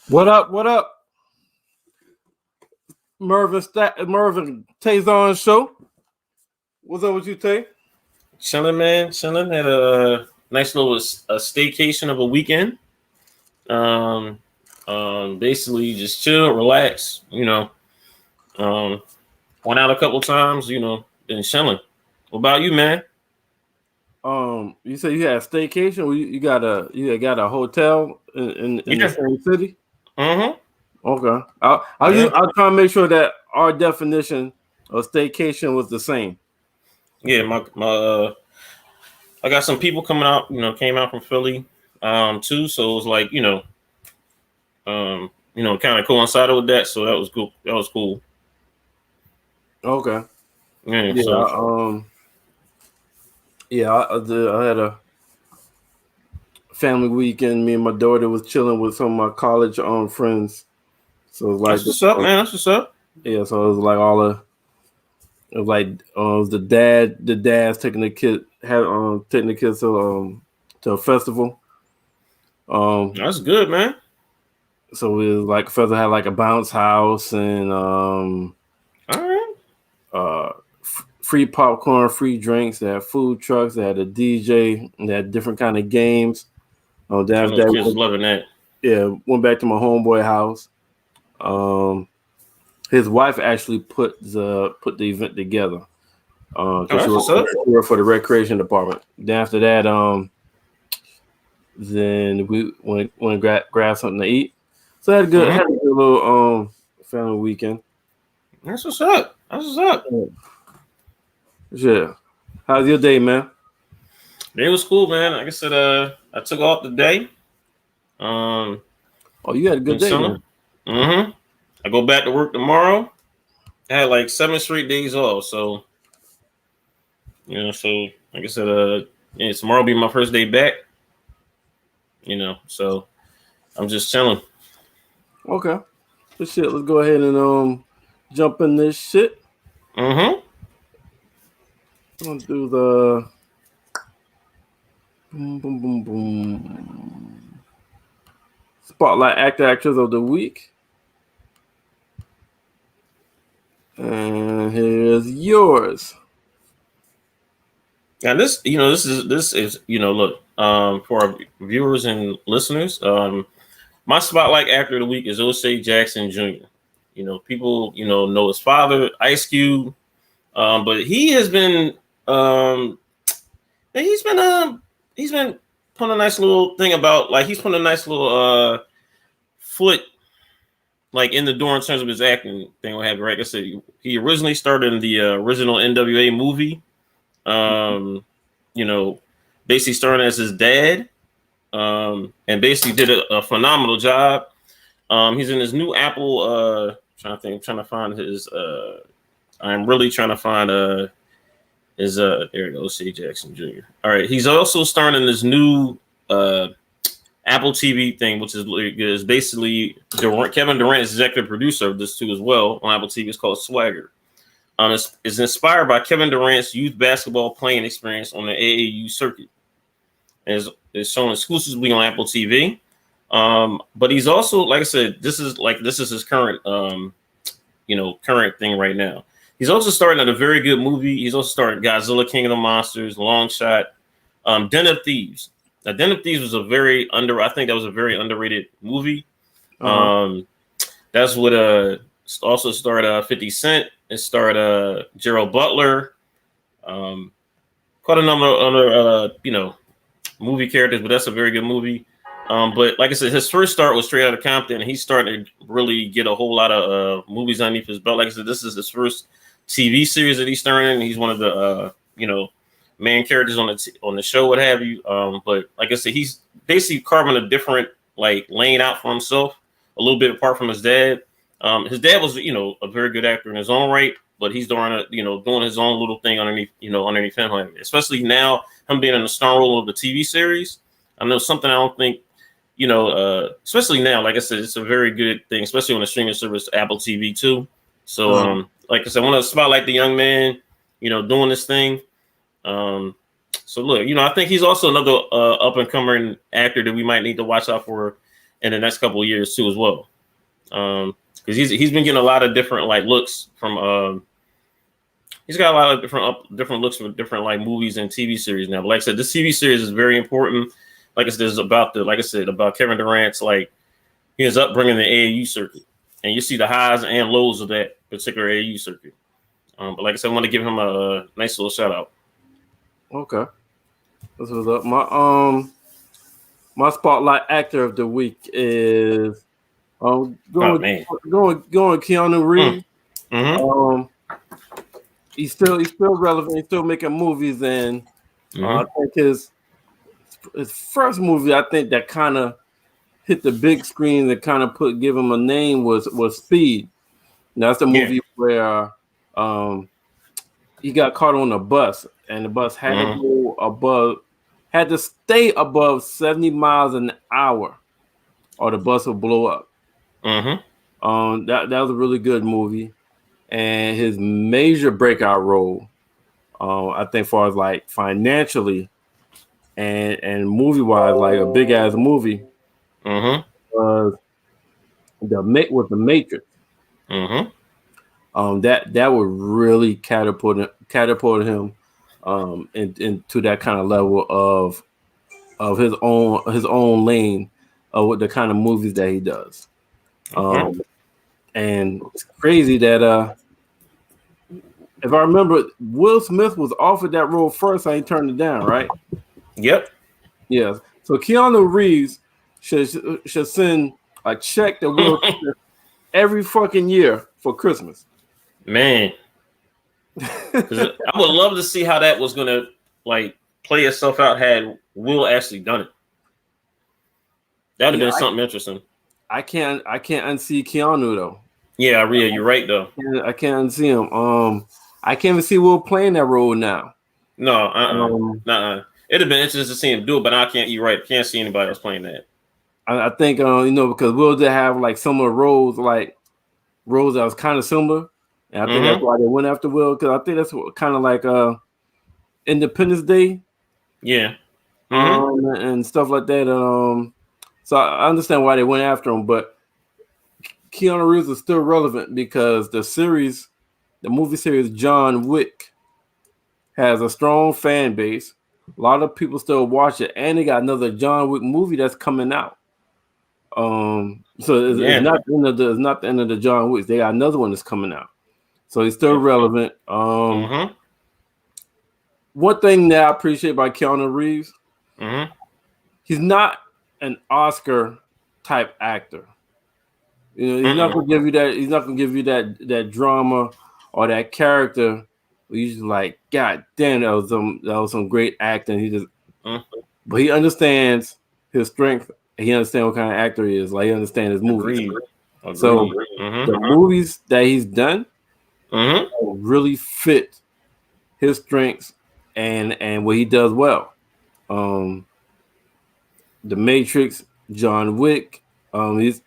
What up? What up? Merv and Taison show. What's up with you, Tay? Chilling, man. Chilling. Had a nice little staycation of a weekend. Um, Basically just chill, relax. Um, went out a couple times. Been chilling. What about you, man? You said you had a staycation. Or you got a hotel in the Yeah. same city. Mm-hmm. Okay. I'll try to make sure that our definition of staycation was the same. Yeah. I got some people coming out. Came out from Philly, too. So it was like kind of coincided with that. So that was cool. That was cool. Okay. Yeah. Yeah. So Yeah. I had a family weekend. Me and my daughter was chilling with some of my college friends. So it was that's what's up, man. That's what's up. yeah. So it was like all the It was like it was the dad's taking the kids to a festival. Um, That's good, man. so it was like Feather had like a bounce house and All right. free popcorn, free drinks. They had food trucks. They had a DJ. And they had different kind of games. I That know the kids is went, loving that. yeah, went back to my homeboy house. Um, his wife actually put the event together. Oh, Because that's what's up. she worked for the recreation department. Then after that, then we went and grab something to eat. So I Mm-hmm. had a good little family weekend. That's what's up. That's what's up. Yeah. How's your day, man? It was cool, man. Like I said, I took off the day. Um, Oh, you had a good been day chilling. then. Mm-hmm. I go back to work tomorrow. I had like 7 straight days off, so so like I said, yeah, tomorrow will be my first day back. So I'm just chilling. Okay. So shit, let's go ahead and jump in this shit. Mm-hmm. I'm gonna do the boom boom boom boom spotlight actress of the week. And here's yours. And this is look, for our viewers and listeners, my spotlight actor of the week is O'Shea Jackson Jr. People know his father, Ice Cube, but he has been he's been he's been putting a nice little thing about, like, he's putting a nice little foot, like, in the door in terms of his acting thing. What have you, right? Like I said, he originally started in the original NWA movie. Um, you know, Basically starting as his dad, and basically did a phenomenal job. He's in his new Apple. Trying to find his. I'm really trying to find his. There it goes, C. Jackson Jr. All right, he's also starring in this new Apple TV thing, which is basically Kevin Durant is executive producer of this too as well on Apple TV. It's called Swagger. It's inspired by Kevin Durant's youth basketball playing experience on the AAU circuit. It's shown exclusively on Apple TV. But he's also, like I said, this is his current current thing right now. He's also starring in a very good movie. He's also starring Godzilla, King of the Monsters, Long Shot, Den of Thieves. Now, Den of Thieves was I think that was a very underrated movie. Uh-huh. That's what also starred 50 Cent. It starred Gerald Butler. Quite a number of other movie characters, but that's a very good movie. But like I said, his first start was straight out of Compton, and he's starting to really get a whole lot of movies underneath his belt. Like I said, this is his first TV series that he's starring in. He's one of the main characters on the show, what have you. But like I said, he's basically carving a different lane out for himself, a little bit apart from his dad. His dad was a very good actor in his own right, but he's doing doing his own little thing underneath him, especially now him being in the star role of the TV series. I know something I don't think especially now. Like I said, it's a very good thing, especially on the streaming service Apple TV too. So like I said, I want to spotlight the young man, doing this thing. So look, I think he's also another up and coming actor that we might need to watch out for in the next couple of years too as well. Because he's been getting a lot of different like looks from he's got a lot of different looks from different like movies and TV series now. But like I said, this TV series is very important. Like I said, it's about about Kevin Durant's like his upbringing in the AAU circuit, and you see the highs and lows of that particular AAU circuit. But like I said, I want to give him a nice little shout out. Okay, this was up. My spotlight actor of the week is going Keanu Reeves. Mm-hmm. He's still relevant. He's still making movies, and I think his first movie, I think that kind of hit the big screen, that kind of give him a name was Speed. Now, that's the movie where he got caught on a bus, and the bus had to go had to stay above 70 miles an hour, or the bus would blow up. That was a really good movie, and his major breakout role, I think, as far as like financially and movie wise, like a big ass movie, was the Matrix. That would really catapult him into that kind of level of his own lane with the kind of movies that he does. And it's crazy that if I remember, Will Smith was offered that role first, and he turned it down, right? Yep. Yes. So Keanu Reeves should send a check to Will Smith every fucking year for Christmas. Man, I would love to see how that was gonna like play itself out had Will actually done it. That would have been something interesting. I can't unsee Keanu though. Yeah, Rhea, you're right though. I can't unsee him. I can't even see Will playing that role now. No, it'd have been interesting to see him do it, but I can't. You're right. Can't see anybody else playing that. I think because Will did have like similar roles, like roles that was kind of similar, and I think that's why they went after Will, because I think that's kind of like Independence Day, and stuff like that. So I understand why they went after him, but Keanu Reeves is still relevant because the movie series John Wick has a strong fan base. A lot of people still watch it, and they got another John Wick movie that's coming out. So it's not the end of the John Wicks. They got another one that's coming out, so he's still relevant. One thing that I appreciate about Keanu Reeves, he's not an Oscar type actor. He's not gonna give you that. He's not gonna give you that drama or that character. He's just like, God damn, that was some great acting. He just, but he understands his strength. He understands what kind of actor he is. Like, he understands his movies. Agreed. So the movies that he's done really fit his strengths and what he does well. The Matrix, John Wick. His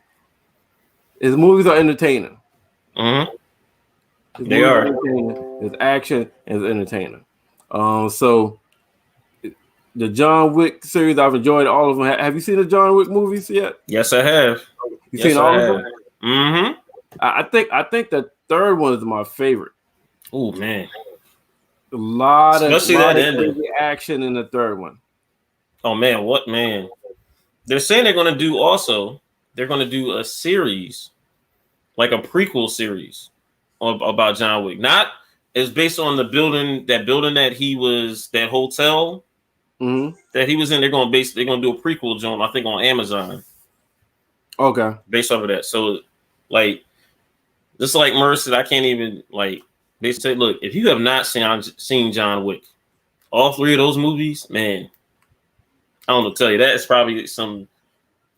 movies are entertaining. They are. His action is entertaining. So the John Wick series, I've enjoyed all of them. Have you seen the John Wick movies yet? Yes, I have. Seen all of them? I think the third one is my favorite. Oh man, a lot of crazy action in the third one. Oh man, what man? They're saying they're going to do also. They're going to do a series, like a prequel series, about John Wick. Not it's based on the building that he was, that hotel that he was in. They're going to do a prequel, John. I think on Amazon. Okay. Based off of that, so like, just like Merv said, I can't even like. They say, look, if you have not seen John Wick, all three of those movies, man, I don't know, tell you that is probably some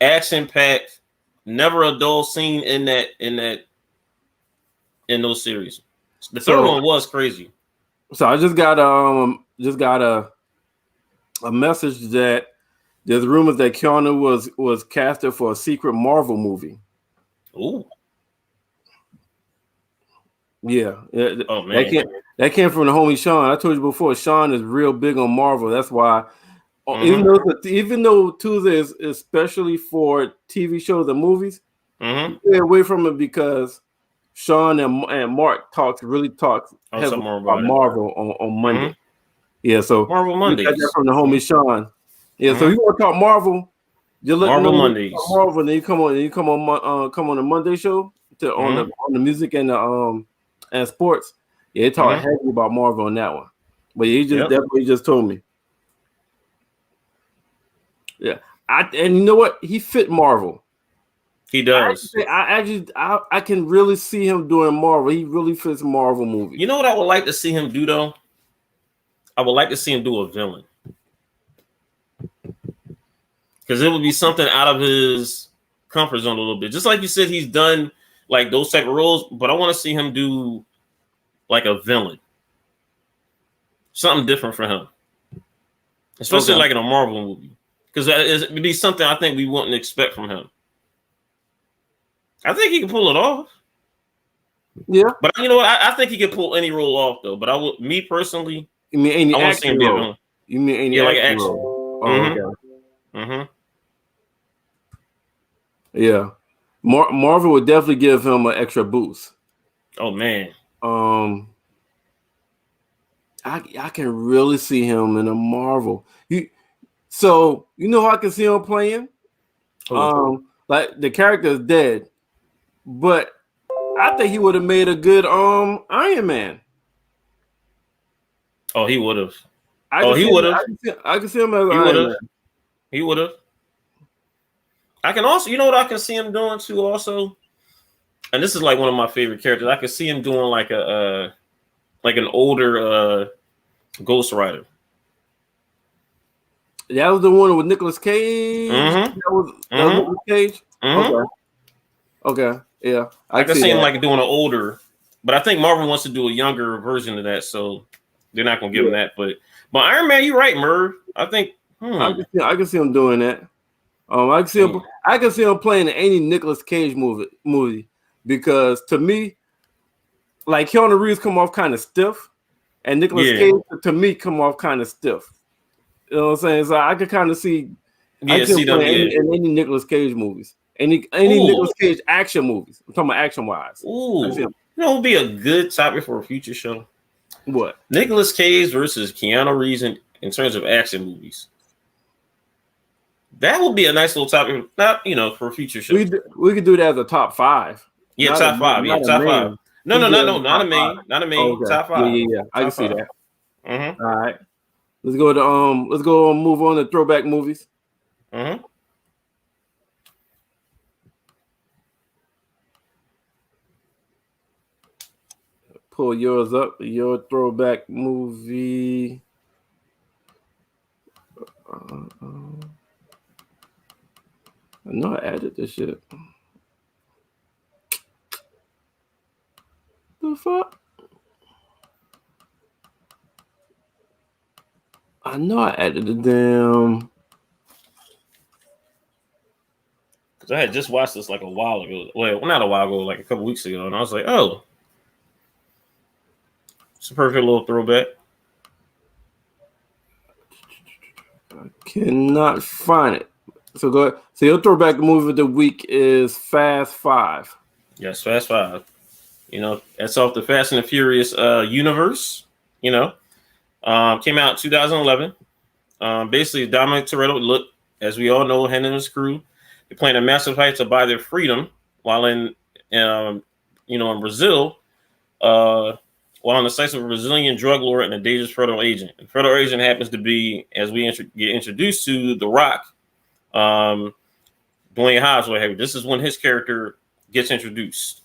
action-packed, never a dull scene in those series. The third one was crazy. So I just got a message that there's rumors that Keanu was casted for a secret Marvel movie. Ooh. Yeah. Oh man. That came from the homie Sean. I told you before, Sean is real big on Marvel. That's why Even though Tuesday is especially for TV shows and movies, stay away from it because Sean and Mark really talks heavily about Marvel on Monday. Yeah, so Marvel Mondays. You got that from the homie Sean. Yeah, so you want to talk Marvel? Just let Marvel Mondays. Marvel, and then you come on the Monday show on the music and the and sports. Yeah, they talk heavy about Marvel on that one. But he just definitely just told me. Yeah, and you know what? He fit Marvel. He does. I can really see him doing Marvel. He really fits Marvel movie. You know what I would like to see him do though? I would like to see him do a villain. Because it would be something out of his comfort zone a little bit. Just like you said, he's done like those type of roles, but I want to see him do like a villain. Something different for him. Especially like in a Marvel movie. Because it would be something I think we wouldn't expect from him. I think he can pull it off. Yeah. But you know what? I think he can pull any role off though. But me personally, you mean any I want to see him be a villain. You mean any like action action? Role? Okay. Yeah. Marvel would definitely give him an extra boost. Oh man. I can really see him in a Marvel. So you know how I can see him playing? Like the character is dead, but I think he would have made a good Iron Man. Oh, he would have. He would have. I can see him as Iron Man. He would have. I can also, you know what I can see him doing too also? And this is like one of my favorite characters. I can see him doing like an older Ghost Rider. That was the one with Nicolas Cage. That was Nicolas Cage. Okay. Yeah. I can see him like doing an older, but I think Marvel wants to do a younger version of that, so they're not gonna give him that. But Iron Man, you're right, Merv. I think I can see him doing that. I can see him playing in any Nicolas Cage movie because to me, like Keanu Reeves come off kind of stiff, and Nicolas Cage to me come off kind of stiff. You know what I'm saying? So I could kind of see, in any Nicolas Cage movies, any Nicolas Cage action movies. I'm talking about action wise. Ooh, you know, it would be a good topic for a future show. What? Nicolas Cage versus Keanu Reeves in terms of action movies. That would be a nice little topic, not for a future show. We could do that as a top 5. Yeah, top 5. Yeah, top 5. No, not a main, not a main. Oh, okay. Top 5. Yeah. I can see that. All right, let's go move on to throwback movies. Pull yours up. Your throwback movie. I know I added this shit. The fuck? I know I added the damn. Because I had just watched this like a while ago. Well, not a while ago, like a couple weeks ago, and I was like, oh, it's a perfect little throwback. I cannot find it. So go ahead. So your throwback movie of the week is Fast 5. Yes, Fast 5. That's off the Fast and the Furious universe. Came out in 2011. Basically, Dominic Toretto, as we all know, him and his crew, they're playing a massive fight to buy their freedom while in Brazil, while on the sights of a Brazilian drug lord and a dangerous federal agent. And federal agent happens to be, as we get introduced to, The Rock. Dwayne Hobbs, what have you. This is when his character gets introduced,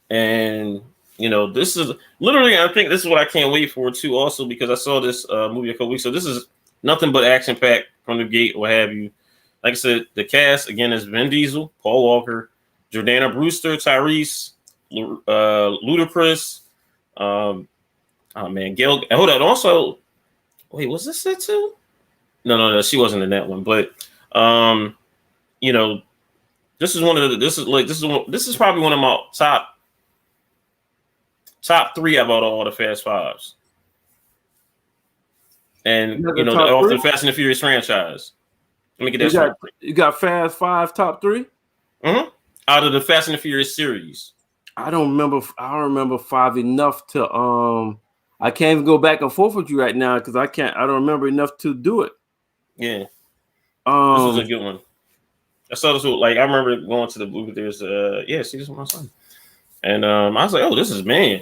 and this is literally, I think this is what I can't wait for too. Also, because I saw this movie a couple weeks, so this is nothing but action packed from the gate, what have you. Like I said, the cast again is Vin Diesel, Paul Walker, Jordana Brewster, Tyrese, Ludacris. Oh man, Gail. Hold on. Also, wait, was this it too? No, she wasn't in that one, but. This is probably one of my top 3 about all the Fast Fives. and top off the three? Fast and the Furious franchise. Let me get that You straight. you got Fast 5 top 3? Out of the Fast and the Furious series. I don't remember 5 enough to I can't even go back and forth with you right now because I don't remember enough to do it. Yeah. This was a good one. I saw this like I remember going to the movie theaters. See, this is my son. And I was like, oh, this is man.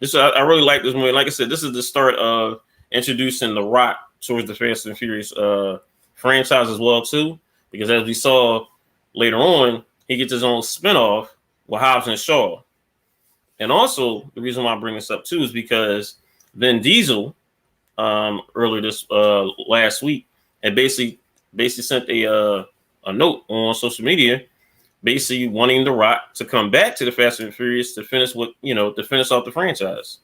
I really like this movie. Like I said, this is the start of introducing The Rock towards the Fast and Furious franchise as well too. Because as we saw later on, he gets his own spinoff with Hobbs and Shaw. And also the reason why I bring this up too is because Vin Diesel earlier this last week and basically sent a note on social media basically wanting The Rock to come back to the Fast and Furious to finish off the franchise.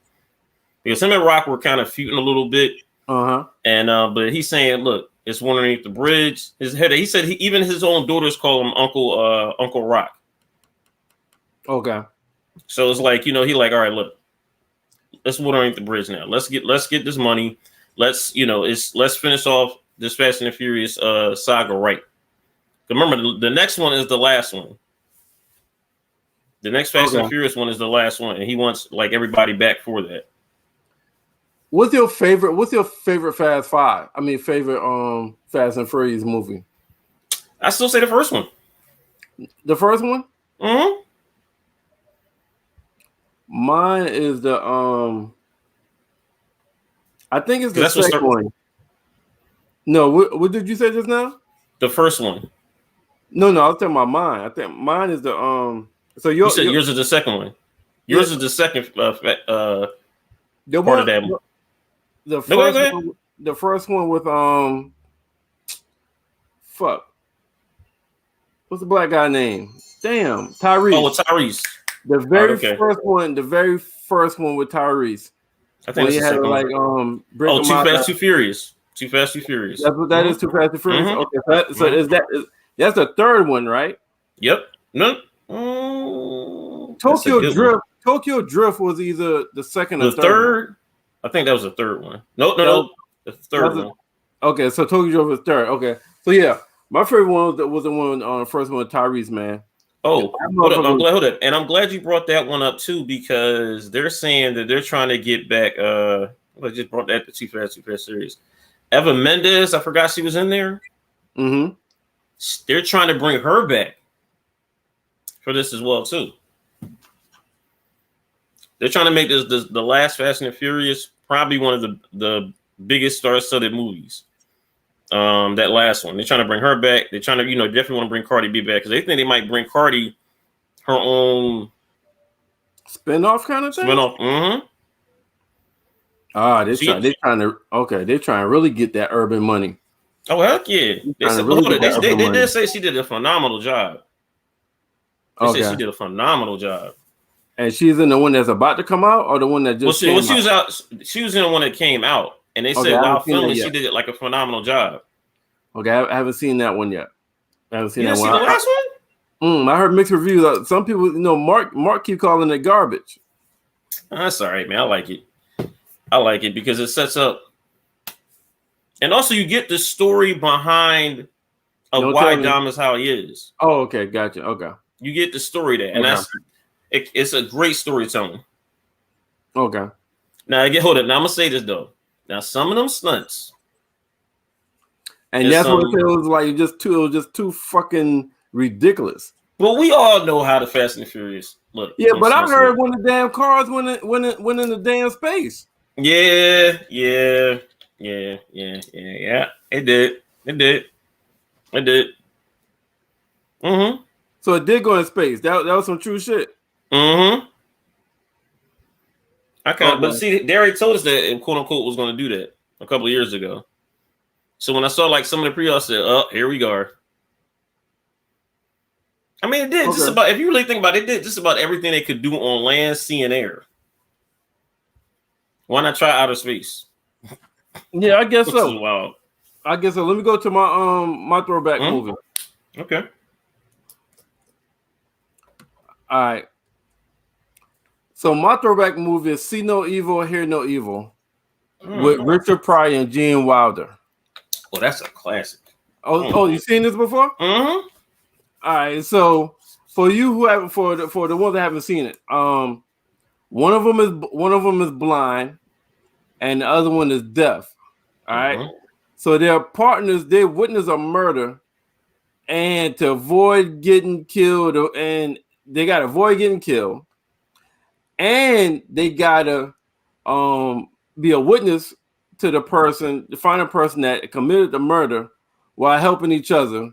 Because him and Rock were kind of feuding a little bit. And but he's saying, look, it's one underneath the bridge. He said even his own daughters call him Uncle Rock. Okay. So it's like, he like, all right, look, let's water underneath the bridge now. Let's get this money. Let's finish off this Fast and the Furious saga right. Remember, the next one is the last one. The next Fast and Furious one is the last one, and he wants like everybody back for that. What's your favorite Fast 5? I mean, favorite Fast and Furious movie? I still say the first one. The first one? Mm-hmm. Mine is the I think it's the second one. No, what did you say just now? The first one. No, I was talking about mine. I think mine is the So you said yours is the second one. Yours is the second part of that one. The first one with fuck. What's the black guy name? Damn, Tyrese. Oh, Tyrese. The very first one with Tyrese. I think it's the second one. Too Fast, Too Furious. Too Fast, Too Furious. That's what that is. Too Fast, Too Furious. Okay, so is that's the third one, right? Yep. No. Tokyo Drift was either the second or third. I think that was the third one. No. The third one. Okay, so Tokyo Drift was third. Okay, so yeah, my favorite one was the one on the first one with Tyrese, man. Oh, hold up. And I'm glad you brought that one up too, because they're saying that they're trying to get back. I just brought that to Too Fast series. Eva Mendes, I forgot she was in there. Mm-hmm. They're trying to bring her back for this as well too. They're trying to make this the last Fast and the Furious probably one of the biggest star-studded movies. That last one, they're trying to bring her back. They're trying to, definitely want to bring Cardi B back because they think they might bring Cardi her own spinoff kind of thing. Mm-hmm. They're trying to really get that urban money. Oh heck yeah! They did say she did a phenomenal job. They said she did a phenomenal job. And she's in the one that's about to come out, or the one that just she was out. She was in the one that came out, and they said while filming, she did it like a phenomenal job. Okay, I haven't seen that one yet. I haven't seen that one. You didn't see the last one? I heard mixed reviews. Some people, Mark keep calling it garbage. That's all right, man. I like it because it sets up, and also you get the story behind why Dom is how he is. Oh, okay, gotcha. Okay, you get the story there, and it's a great storytelling. Okay. Now hold up. Now I'm gonna say this though. Now some of them stunts, and that's what it was like. Just too fucking ridiculous. But we all know how the Fast and the Furious look. Yeah, but I heard when the damn cars went in the damn space. Yeah. It did. Mm-hmm. So it did go in space. That was some true shit. Mm-hmm. But see, they already told us that it, quote unquote, was going to do that a couple of years ago. So when I saw like some of the pre-orders, I said, "Oh, here we go." I mean, it did just about. If you really think about it, it did just about everything they could do on land, sea, and air. Why not try outer space? Yeah, I guess so. Wild. I guess so. Let me go to my throwback movie. Okay. All right. So my throwback movie is See No Evil, Hear No Evil. with Richard Pryor and Gene Wilder. Well, that's a classic. Oh, you seen this before? Mm-hmm. All right, so for you who haven't, for the ones that haven't seen it, one of them is blind, and the other one is deaf. All right, so they're partners. They witness a murder, and to avoid getting killed, and they got to avoid getting killed, and they gotta be a witness to the person, to find a person that committed the murder, while helping each other,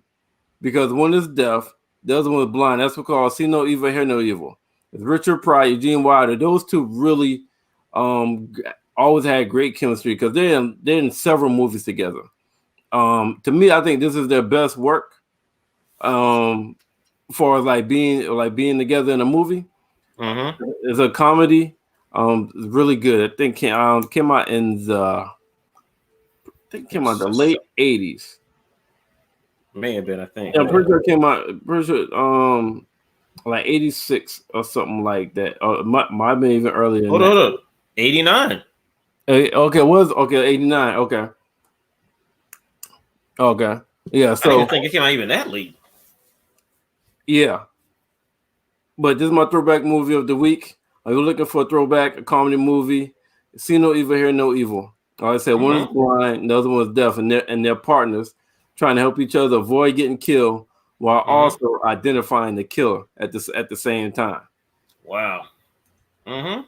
because one is deaf, the other one is blind. That's what called See No Evil, Hear No Evil. It's Richard Pryor, Eugene Wilder. Those two really always had great chemistry because they're in several movies together. To me, I think this is their best work. For like being together in a movie. It's a comedy. It's really good. I think came out in the late 80s. May have been, I think. Yeah, I'm pretty sure it came out like 86 or something like that. Might have been even earlier. Hold up. 89. Okay, it was 89. Okay. Yeah, so I didn't think it came out even that late. Yeah. But this is my throwback movie of the week. Are you looking for a throwback, a comedy movie? See No Evil, Hear No Evil. Like I said, one is blind, the other one is deaf, and they're partners trying to help each other avoid getting killed while also identifying the killer at the same time. Wow. I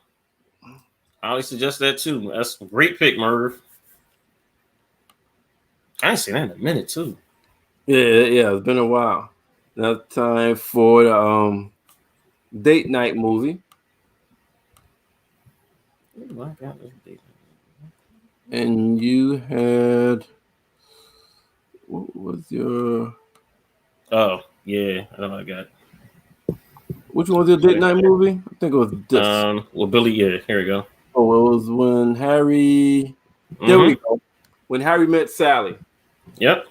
would suggest that too. That's a great pick, Merv. I ain't seen that in a minute too. Yeah, it's been a while. Now time for the date night movie. And you had, what was your? Oh yeah, I know I got. Which one was your date night movie? I think it was this. Well, Billy. Yeah, here we go. Oh, it was when Harry. There we go. When Harry met Sally. Yep.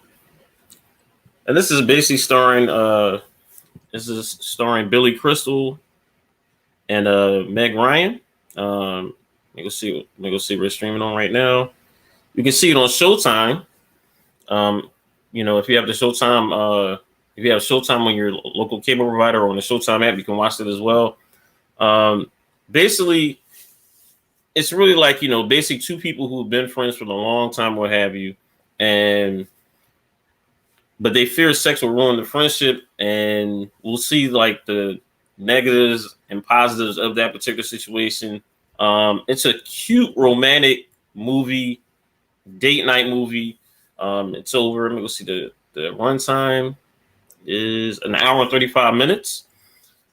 And this is basically starring. Billy Crystal and Meg Ryan. Let me go see where it's streaming on right now. You can see it on Showtime. If you have the Showtime, if you have Showtime on your local cable provider or on the Showtime app, you can watch it as well. Basically, it's really like, basically two people who've been friends for a long time, what have you, but they fear sex will ruin the friendship, and we'll see like the negatives and positives of that particular situation. It's a cute romantic movie, date night movie. It's over. Let me go see the runtime is an hour and 35 minutes.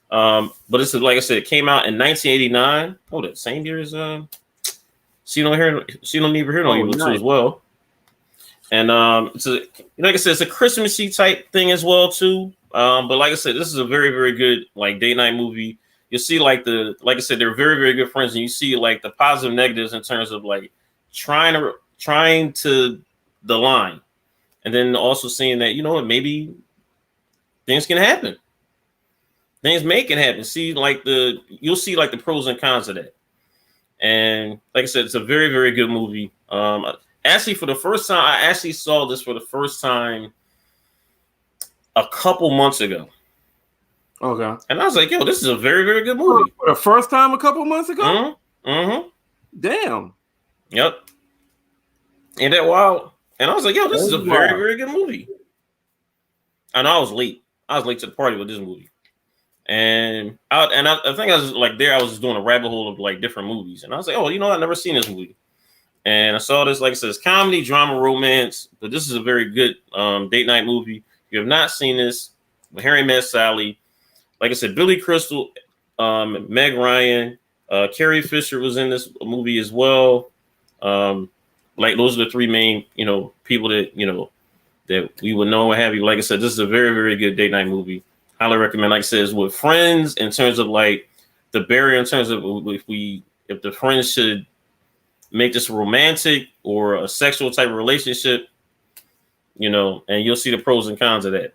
But it's, like I said, it came out in 1989. Oh, that same year as See No Evil, Hear No Evil too as well. And it's like I said, it's a Christmassy type thing as well too. But like I said, this is a very, very good like date night movie. You'll see like I said, they're very, very good friends, and you see like the positive negatives in terms of like trying to the line, and then also seeing that maybe things can happen. Things can happen. You'll see like the pros and cons of that. And like I said, it's a very, very good movie. Actually, for the first time, I actually saw this for the first time a couple months ago. Okay. And I was like, yo, this is a very, very good movie. For the first time a couple months ago? Damn. Yep. Ain't that wild? And I was like, yo, this is a very, very good movie. And I was late. I was late to the party with this movie. And I think I was like I was just doing a rabbit hole of like different movies. And I was like, oh, I've never seen this movie. And I saw this, like I said, it's comedy, drama, romance, but this is a very good date night movie. If you have not seen this, when Harry Met Sally, like I said, Billy Crystal, Meg Ryan, Carrie Fisher was in this movie as well. Like those are the three main, people that, that we would know and have you. Like I said, this is a very, very good date night movie. Highly recommend. Like I said, it's with friends in terms of like the barrier in terms of if the friends should make this romantic or a sexual type of relationship, and you'll see the pros and cons of that.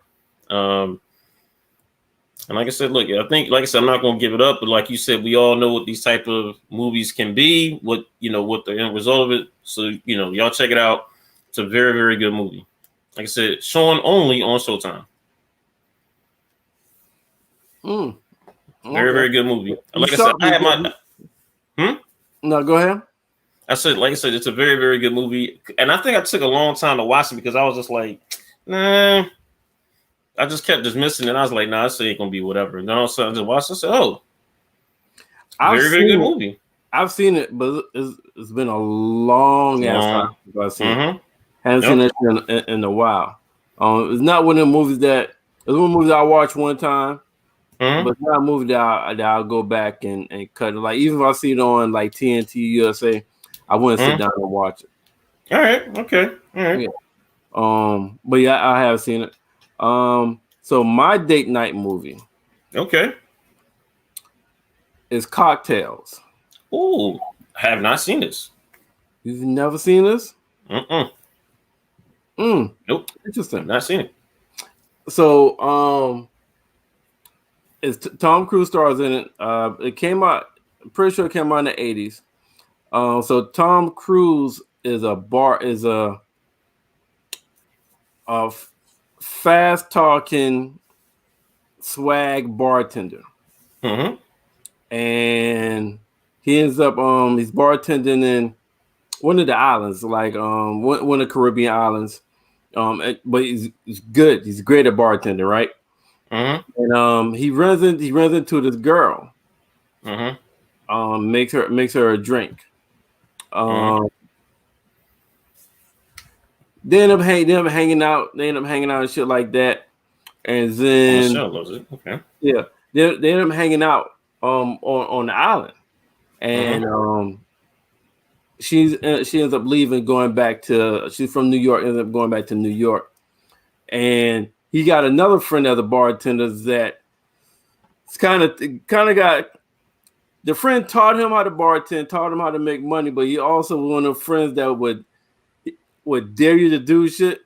And like I said, look, I think, like I said, I'm not going to give it up, but like you said, we all know what these type of movies can be, what the end result of it. So y'all check it out. It's a very, very good movie. Like I said, showing only on Showtime. Okay. Very, very good movie. Like I said, I had my. No, go ahead. Like I said, it's a very, very good movie, and I think I took a long time to watch it because I was just like, nah. I just kept dismissing it. I was like, nah, this ain't gonna be whatever. And then all of a sudden, I just watched it. I said, oh, very, very good movie. I've seen it, but it's been a long ass time since I've seen it. Haven't seen it in a while. It's not one of the movies that it's one movie that I watched one time, but it's not a movie that I'll go back and cut it. Like even if I see it on like TNT USA, I wouldn't sit down and watch it. All right, okay, all right. Yeah. But yeah, I have seen it. So my date night movie, is Cocktails. Ooh, I have not seen this. You've never seen this? Nope. Interesting. Not seen it. So, it's Tom Cruise stars in it. It came out. I'm pretty sure it came out in the 80s. So Tom Cruise is a fast talking swag bartender. And he ends up he's bartending in one of the islands, like one of the Caribbean islands. But he's good. He's great at bartending, right? And he runs into this girl. Makes her a drink. They end up hanging out. They end up hanging out and shit like that. And then yeah, they end up hanging out on the island. And she ends up leaving, going back to. She's from New York. Ends up going back to New York, and he got another friend as a bartender that kind of got. The friend taught him how to bartend, taught him how to make money, but he also was one of the friends that would dare you to do shit.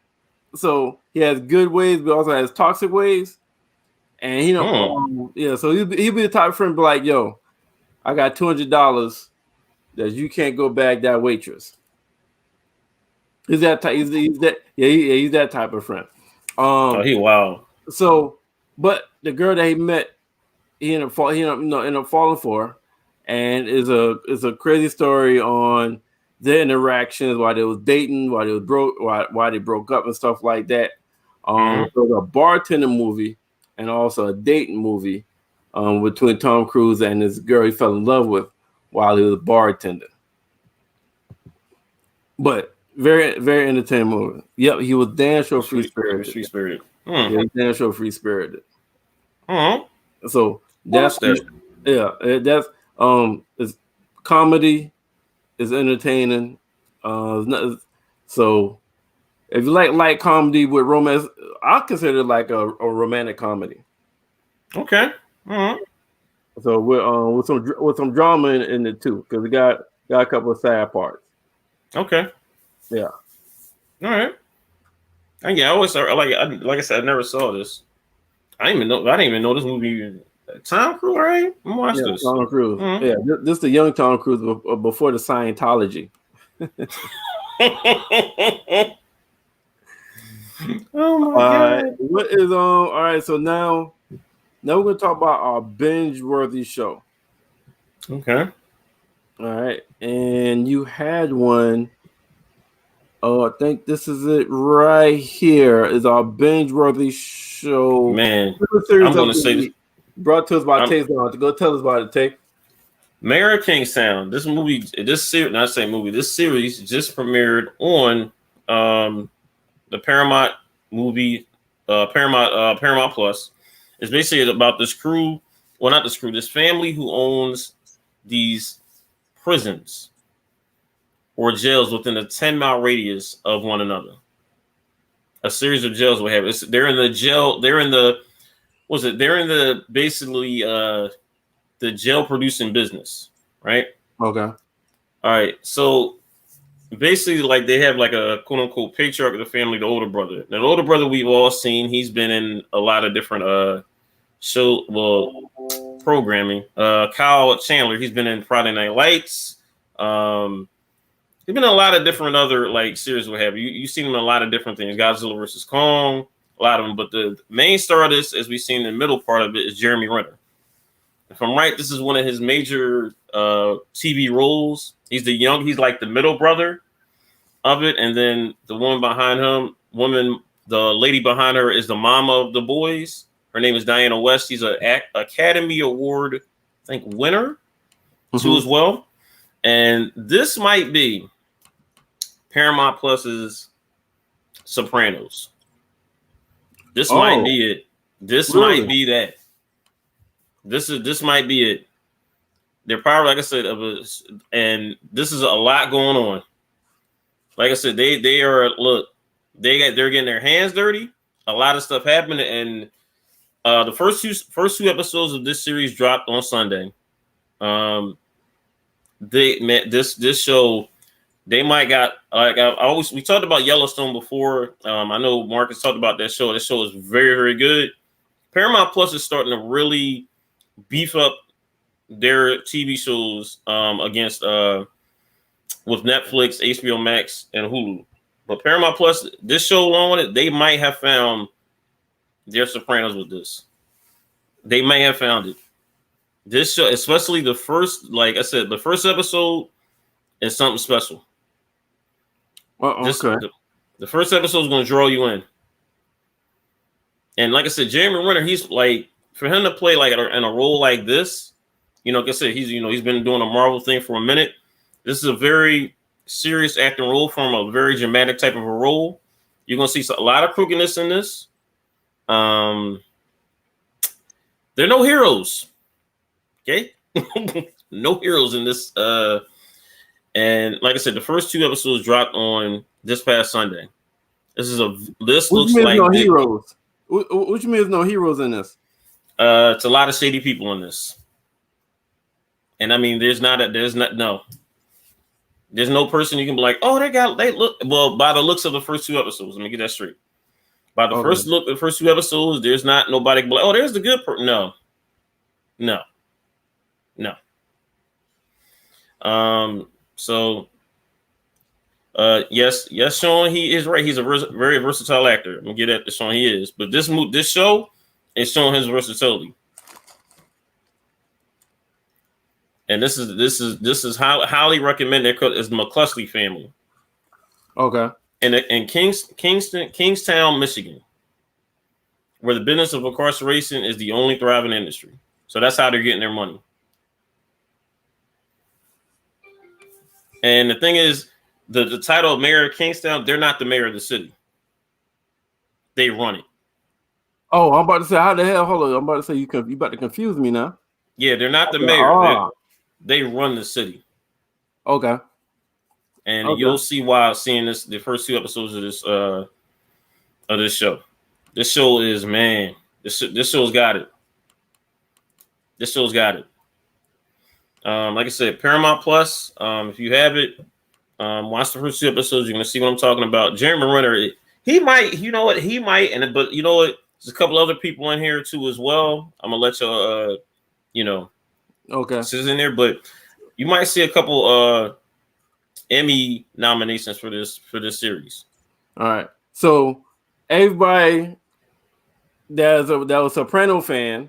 So he has good ways, but also has toxic ways. And he so he'd be the type of friend, be like, "Yo, I got $200 that you can't go bag that waitress." He's that type. He's that type of friend. He wow. So, but the girl that he met, he ended up falling for her, and is a crazy story on their interactions, why they was dating, why they broke up and stuff like that. So it's a bartending movie and also a dating movie between Tom Cruise and this girl he fell in love with while he was bartending. But very, very entertaining movie. Yep, he was damn sure free spirited. Yeah, he's damn sure free spirited. So that's that's it's comedy, is entertaining. So if you like comedy with romance, I consider it like a romantic comedy. Okay. So with some drama in it too, because we got a couple of sad parts. Okay. Yeah. All right. And yeah, I always like I said, I never saw this. I didn't even know this movie. Tom Cruise, all right? I'm watching this. Tom Cruise. Yeah, this is the young Tom Cruise before the Scientology. Oh my god! What is all right? So now we're gonna talk about our binge-worthy show. Okay. All right, and you had one. Oh, I think this is it right here. Is our binge-worthy show? Man, I'm gonna say this. Brought to us by Taison. Go tell us about it, Tay. Mayor of Kingstown. This series just premiered on the Paramount movie, Paramount Plus. It's basically about this crew. Well, not this crew. This family who owns these prisons or jails within a 10-mile radius of one another. A series of jails we have. They're in the jail. They're in the basically the jail producing business, right? Okay. All right. So basically, like they have like a quote unquote patriarch of the family, the older brother. Now, the older brother we've all seen. He's been in a lot of different programming. Kyle Chandler, he's been in Friday Night Lights. He's been in a lot of different other like series. What have you? You've seen him in a lot of different things. Godzilla versus Kong, a lot of them. But the main star of this, as we've seen in the middle part of it, is Jeremy Renner. If I'm right, this is one of his major TV roles. He's like the middle brother of it, and then the woman behind him, the lady behind her is the mama of the boys. Her name is Diana West. She's an Academy Award, I think, winner too as well. And this might be Paramount Plus's Sopranos. This might be it. This might be that. This might be it. They're probably, like I said, and this is a lot going on. Like I said, they're getting their hands dirty. A lot of stuff happened, and the first two episodes of this series dropped on Sunday. This show, they might got like we talked about Yellowstone before. I know Marcus talked about that show. That show is very, very good. Paramount Plus is starting to really beef up their TV shows against with Netflix, HBO Max, and Hulu. But Paramount Plus, this show along with it, they might have found their Sopranos with this. They may have found it. This show, especially the first, like I said, the first episode is something special. The first episode is going to draw you in. And like I said, Jeremy Renner, he's like, for him to play like in a role like this, like I said, he's been doing a Marvel thing for a minute. This is a very serious acting role for him, a very dramatic type of a role. You're going to see a lot of crookedness in this. There are no heroes. Okay? No heroes in this. And like I said, the first two episodes dropped on this past Sunday. This looks like no heroes. What you mean there's no heroes in this? It's a lot of shady people in this. And I mean, there's no person you can be like, oh, they look well by the looks of the first two episodes. Let me get that straight. By the first two episodes, there's not nobody can be like, oh, there's the good person. No. Yes, Sean, he is right. He's a very versatile actor. I'm gonna get that to Sean. He is, but this show is showing his versatility. And this is highly recommended because it's the McCluskey family. Okay. In Kingstown, Michigan, where the business of incarceration is the only thriving industry. So that's how they're getting their money. And the thing is, the title of mayor of Kingstown, they're not the mayor of the city. They run it. Oh, I'm about to say, how the hell? Hold on. I'm about to say, you about to confuse me now. Yeah, they're not the mayor. They run the city. Okay. And you'll see why seeing the first two episodes of this show. This show is, man, this show's got it. This show's got it. Like I said, Paramount Plus. If you have it, watch the first two episodes. You're gonna see what I'm talking about. Jeremy Renner, he might, but you know what? There's a couple other people in here too as well. I'm gonna let y'all, okay, sit in there, but you might see a couple Emmy nominations for this series. All right. So everybody that was Soprano fan,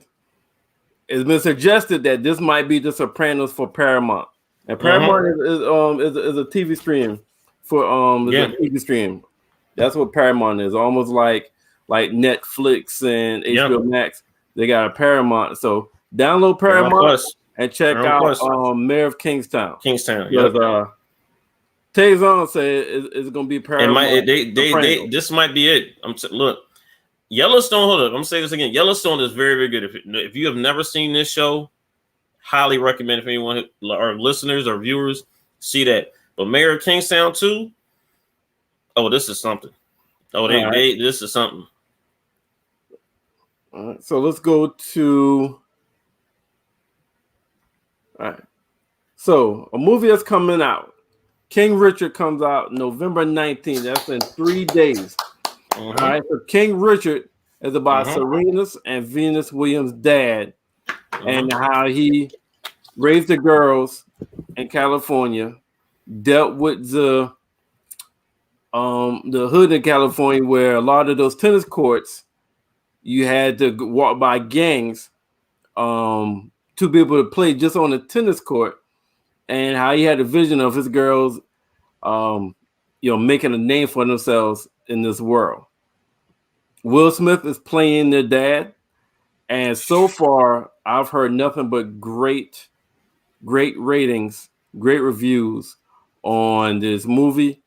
it's been suggested that this might be the Sopranos for Paramount, and Paramount is a TV stream for a TV stream. That's what Paramount is, almost like Netflix and HBO Max. They got a Paramount, so download Paramount and check out Merv Kingstown. Yeah. Taison said it's going to be Paramount. This might be it. Look. Yellowstone, hold up. I'm gonna say this again. Yellowstone is very, very good. If you have never seen this show, highly recommend if anyone, or listeners or viewers, see that. But Mayor of Kingstown 2, this is something. This is something. All right, so let's go to. All right, so a movie that's coming out. King Richard comes out November 19th. That's in 3 days. All right, so King Richard, It's about Serena's and Venus Williams' dad and how he raised the girls in California, dealt with the hood in California where a lot of those tennis courts you had to walk by gangs to be able to play just on the tennis court, and how he had a vision of his girls making a name for themselves in this world. Will Smith is playing their dad, and so far I've heard nothing but great ratings, great reviews on this movie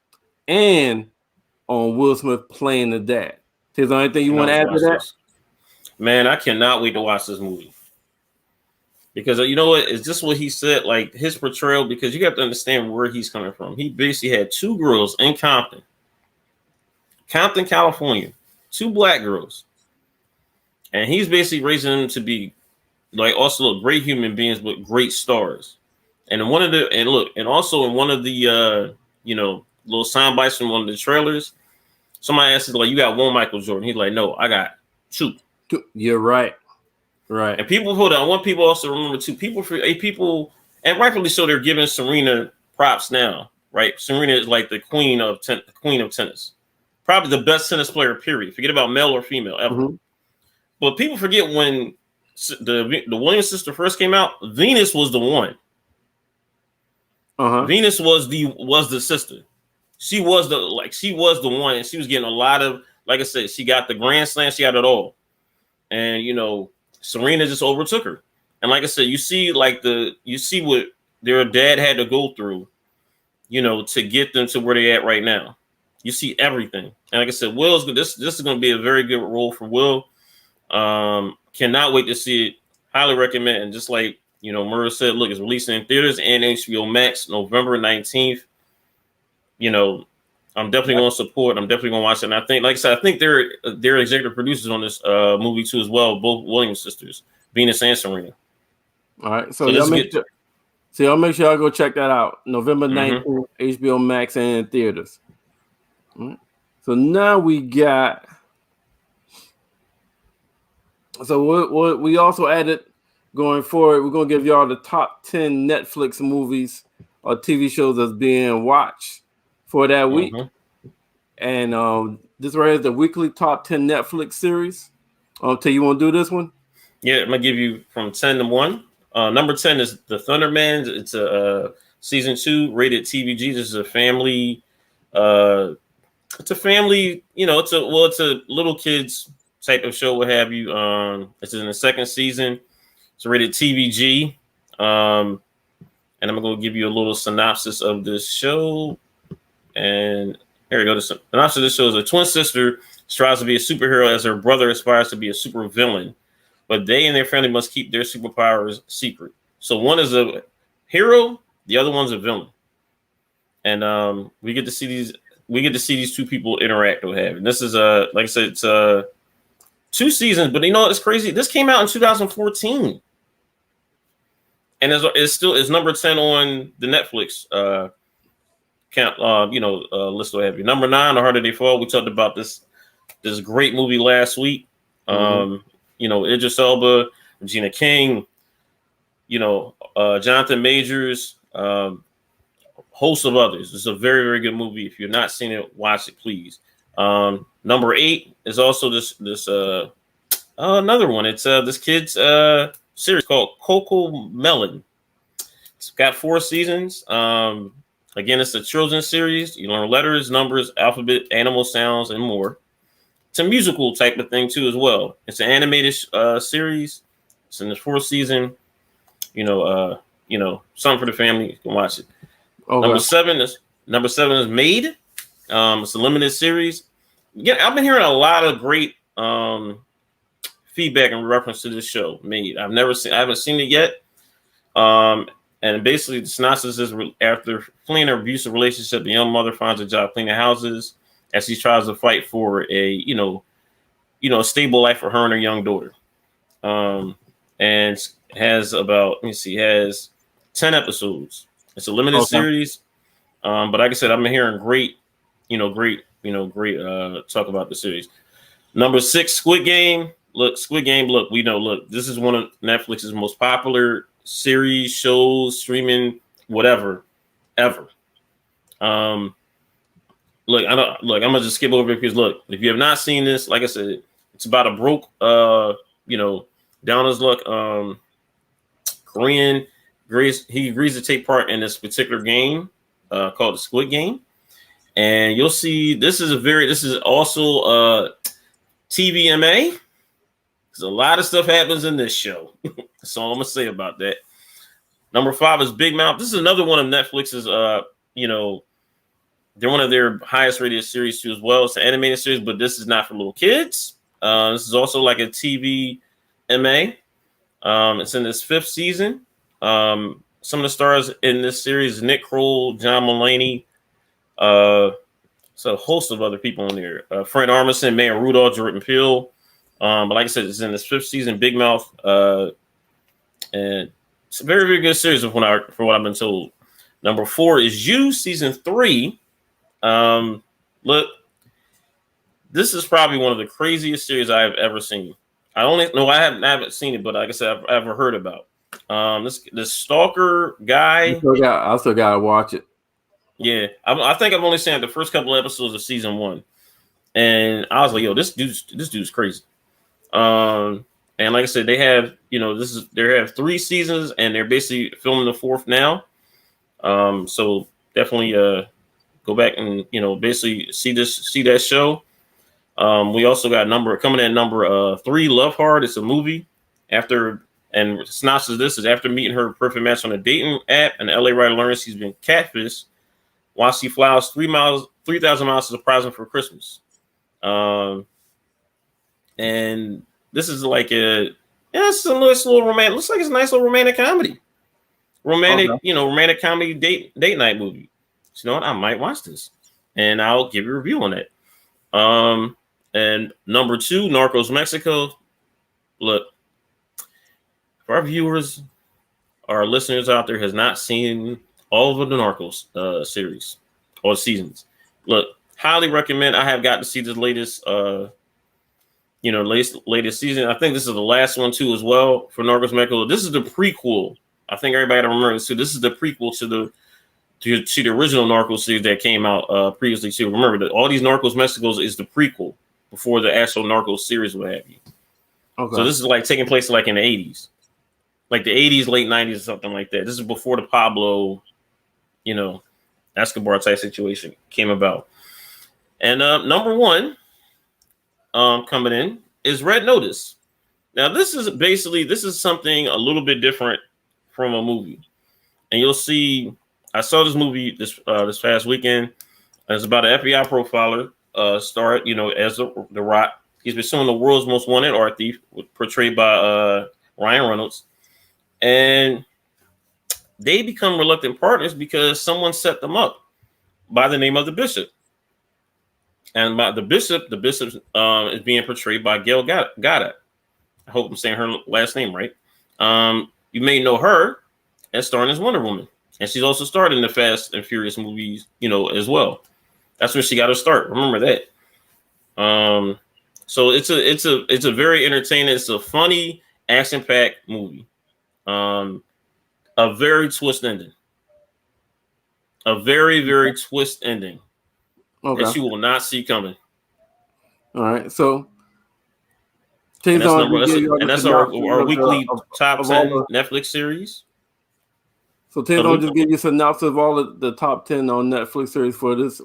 and on Will Smith playing the dad. Is there anything you want to add to that? Man, I cannot wait to watch this movie. Because you know what? It's just what he said, like his portrayal, because you have to understand where he's coming from. He basically had two girls in Compton, California, two black girls. And he's basically raising them to be like also great human beings, but great stars. And in one of the also in one of the little sound bites from one of the trailers, somebody asked him, like, you got one Michael Jordan. He's like, no, I got two. You're right. Right. And people, hold on. I want people also remember too. People, and rightfully so, they're giving Serena props now, right? Serena is like the queen of tennis, probably the best tennis player. Period. Forget about male or female ever. Mm-hmm. But people forget when the Williams sister first came out. Venus was the one. Venus was the sister. She was the one, and she was getting a lot of, like I said, she got the Grand Slam, she got it all, and Serena just overtook her. And like I said, you see what their dad had to go through, to get them to where they're at right now. You see everything. And like I said, Will's good. This is going to be a very good role for Will. Cannot wait to see it. Highly recommend. And just like, Merv said, look, it's releasing in theaters and HBO Max November 19th. I'm definitely going to support. I'm definitely going to watch it. And I think, like I said, they're executive producers on this movie too as well. Both Williams sisters, Venus and Serena. All right, so y'all make sure y'all go check that out. November 19th, HBO Max and in theaters. Right. So now we got. So we also added going forward. We're gonna give y'all the top 10 Netflix movies or TV shows that's being watched for that week. And this right here is the weekly top 10 Netflix series. Tay, you want to do this one? Yeah, I'm gonna give you from 10 to 1. Number 10 is The Thundermans. It's a season 2 rated TVG. This is a family. It's a family. It's a little kids type of show. What have you? It's in the second season. It's rated TVG. And I'm gonna give you a little synopsis of this show. And here we go. The synopsis of this show is a twin sister strives to be a superhero as her brother aspires to be a super villain, but they and their family must keep their superpowers secret. So one is a hero, the other one's a villain, and we get to see these two people interact or have. And this is like I said, it's 2 seasons, but it's crazy. This came out in 2014, and it's number 10 on the Netflix list will have you. Number 9, The Harder They Fall. We talked about this great movie last week. Idris Elba, Regina King, Jonathan Majors, host of others. It's a very, very good movie. If you're not seen it, watch it, please. Number 8 is also this another one. It's this kid's series called Coco Melon. It's got 4 seasons. Again, it's a children's series. You learn letters, numbers, alphabet, animal sounds, and more. It's a musical type of thing too, as well. It's an animated series. It's in the 4th season. Something for the family. You can watch it. Okay. Number 7 is Made. It's a limited series. Yeah, I've been hearing a lot of great feedback in reference to this show, Made. I haven't seen it yet. And basically, the synopsis is after fleeing an abusive relationship, the young mother finds a job cleaning houses as she tries to fight for a stable life for her and her young daughter. And has has 10 episodes. It's a limited series. But like I said, I've been hearing great talk about the series. Number 6, Squid Game. Look, Squid Game. Look, we know. Look, this is one of Netflix's most popular series, shows, streaming, whatever, ever. Look, I don't look. I'm gonna just skip over it because look, if you have not seen this, like I said, it's about a broke, down his luck, Korean. He agrees to take part in this particular game, called the Squid Game, and you'll see. This is also TVMA. Because a lot of stuff happens in this show. That's all I'm gonna say about that. Number 5 is Big Mouth. This is another one of Netflix's, they're one of their highest rated series too as well. It's an animated series, but this is not for little kids. This is also like a TVMA. It's in its 5th season. Some of the stars in this series: Nick Kroll, John Mulaney. It's a host of other people in there. Fred Armisen, Maya Rudolph, Jordan Peele. But like I said, it's in this 5th season. Big Mouth, and it's a very, very good series for what I've been told. Number 4 is You, season 3. Look, this is probably one of the craziest series I have ever seen. I haven't seen it, but like I said, I've ever heard about. This stalker guy. I still gotta watch it. Yeah, I think I've only seen the first couple of episodes of season 1, and I was like, "Yo, this dude's crazy." And like I said, they have they have 3 seasons, and they're basically filming the 4th now. So definitely go back and basically see that show. We also got coming in number 3, Love Hard. It's a movie. And synopsis of this is: after meeting her perfect match on a dating app, an LA writer learns he's been catfished while she flies 3,000 miles to surprise him for Christmas. And this is like it's a nice little romantic. Looks like it's a nice little romantic comedy. Romantic comedy date night movie. So, you know what? I might watch this, and I'll give you a review on it. And number 2, Narcos Mexico. Look, for our viewers, our listeners out there has not seen all of the Narcos series or seasons. Look, highly recommend. I have got to see this latest latest season. I think this is the last one too as well for Narcos Mexico. This is the prequel. I think everybody remember this too. This is the prequel to the original Narcos series that came out previously too. Remember that all these Narcos Mexicos is the prequel before the actual Narcos series, what have you. Okay. So this is like taking place like in the 80s. Like the 80s, late 90s, or something like that. This is before the Pablo, Escobar type situation came about. And number 1 coming in is Red Notice. Now, this is something a little bit different from a movie. And you'll see, I saw this movie this past weekend. It's about an FBI profiler, starred, as the Rock. He's pursuing the world's most wanted art thief, portrayed by Ryan Reynolds. And they become reluctant partners because someone set them up by the name of the Bishop. And by the Bishop is being portrayed by Gail Gadot. I hope I'm saying her last name right. You may know her as starring as Wonder Woman, and she's also starred in the Fast and Furious movies, as well. That's where she got her start. Remember that. So it's a very entertaining. It's a funny, action-packed movie. A very twist ending. A very, very twist ending. Okay. That you will not see coming. All right, so Taison, that's our weekly top 10 Netflix series. So Taison just give you a synopsis of all of the top 10 on Netflix series for this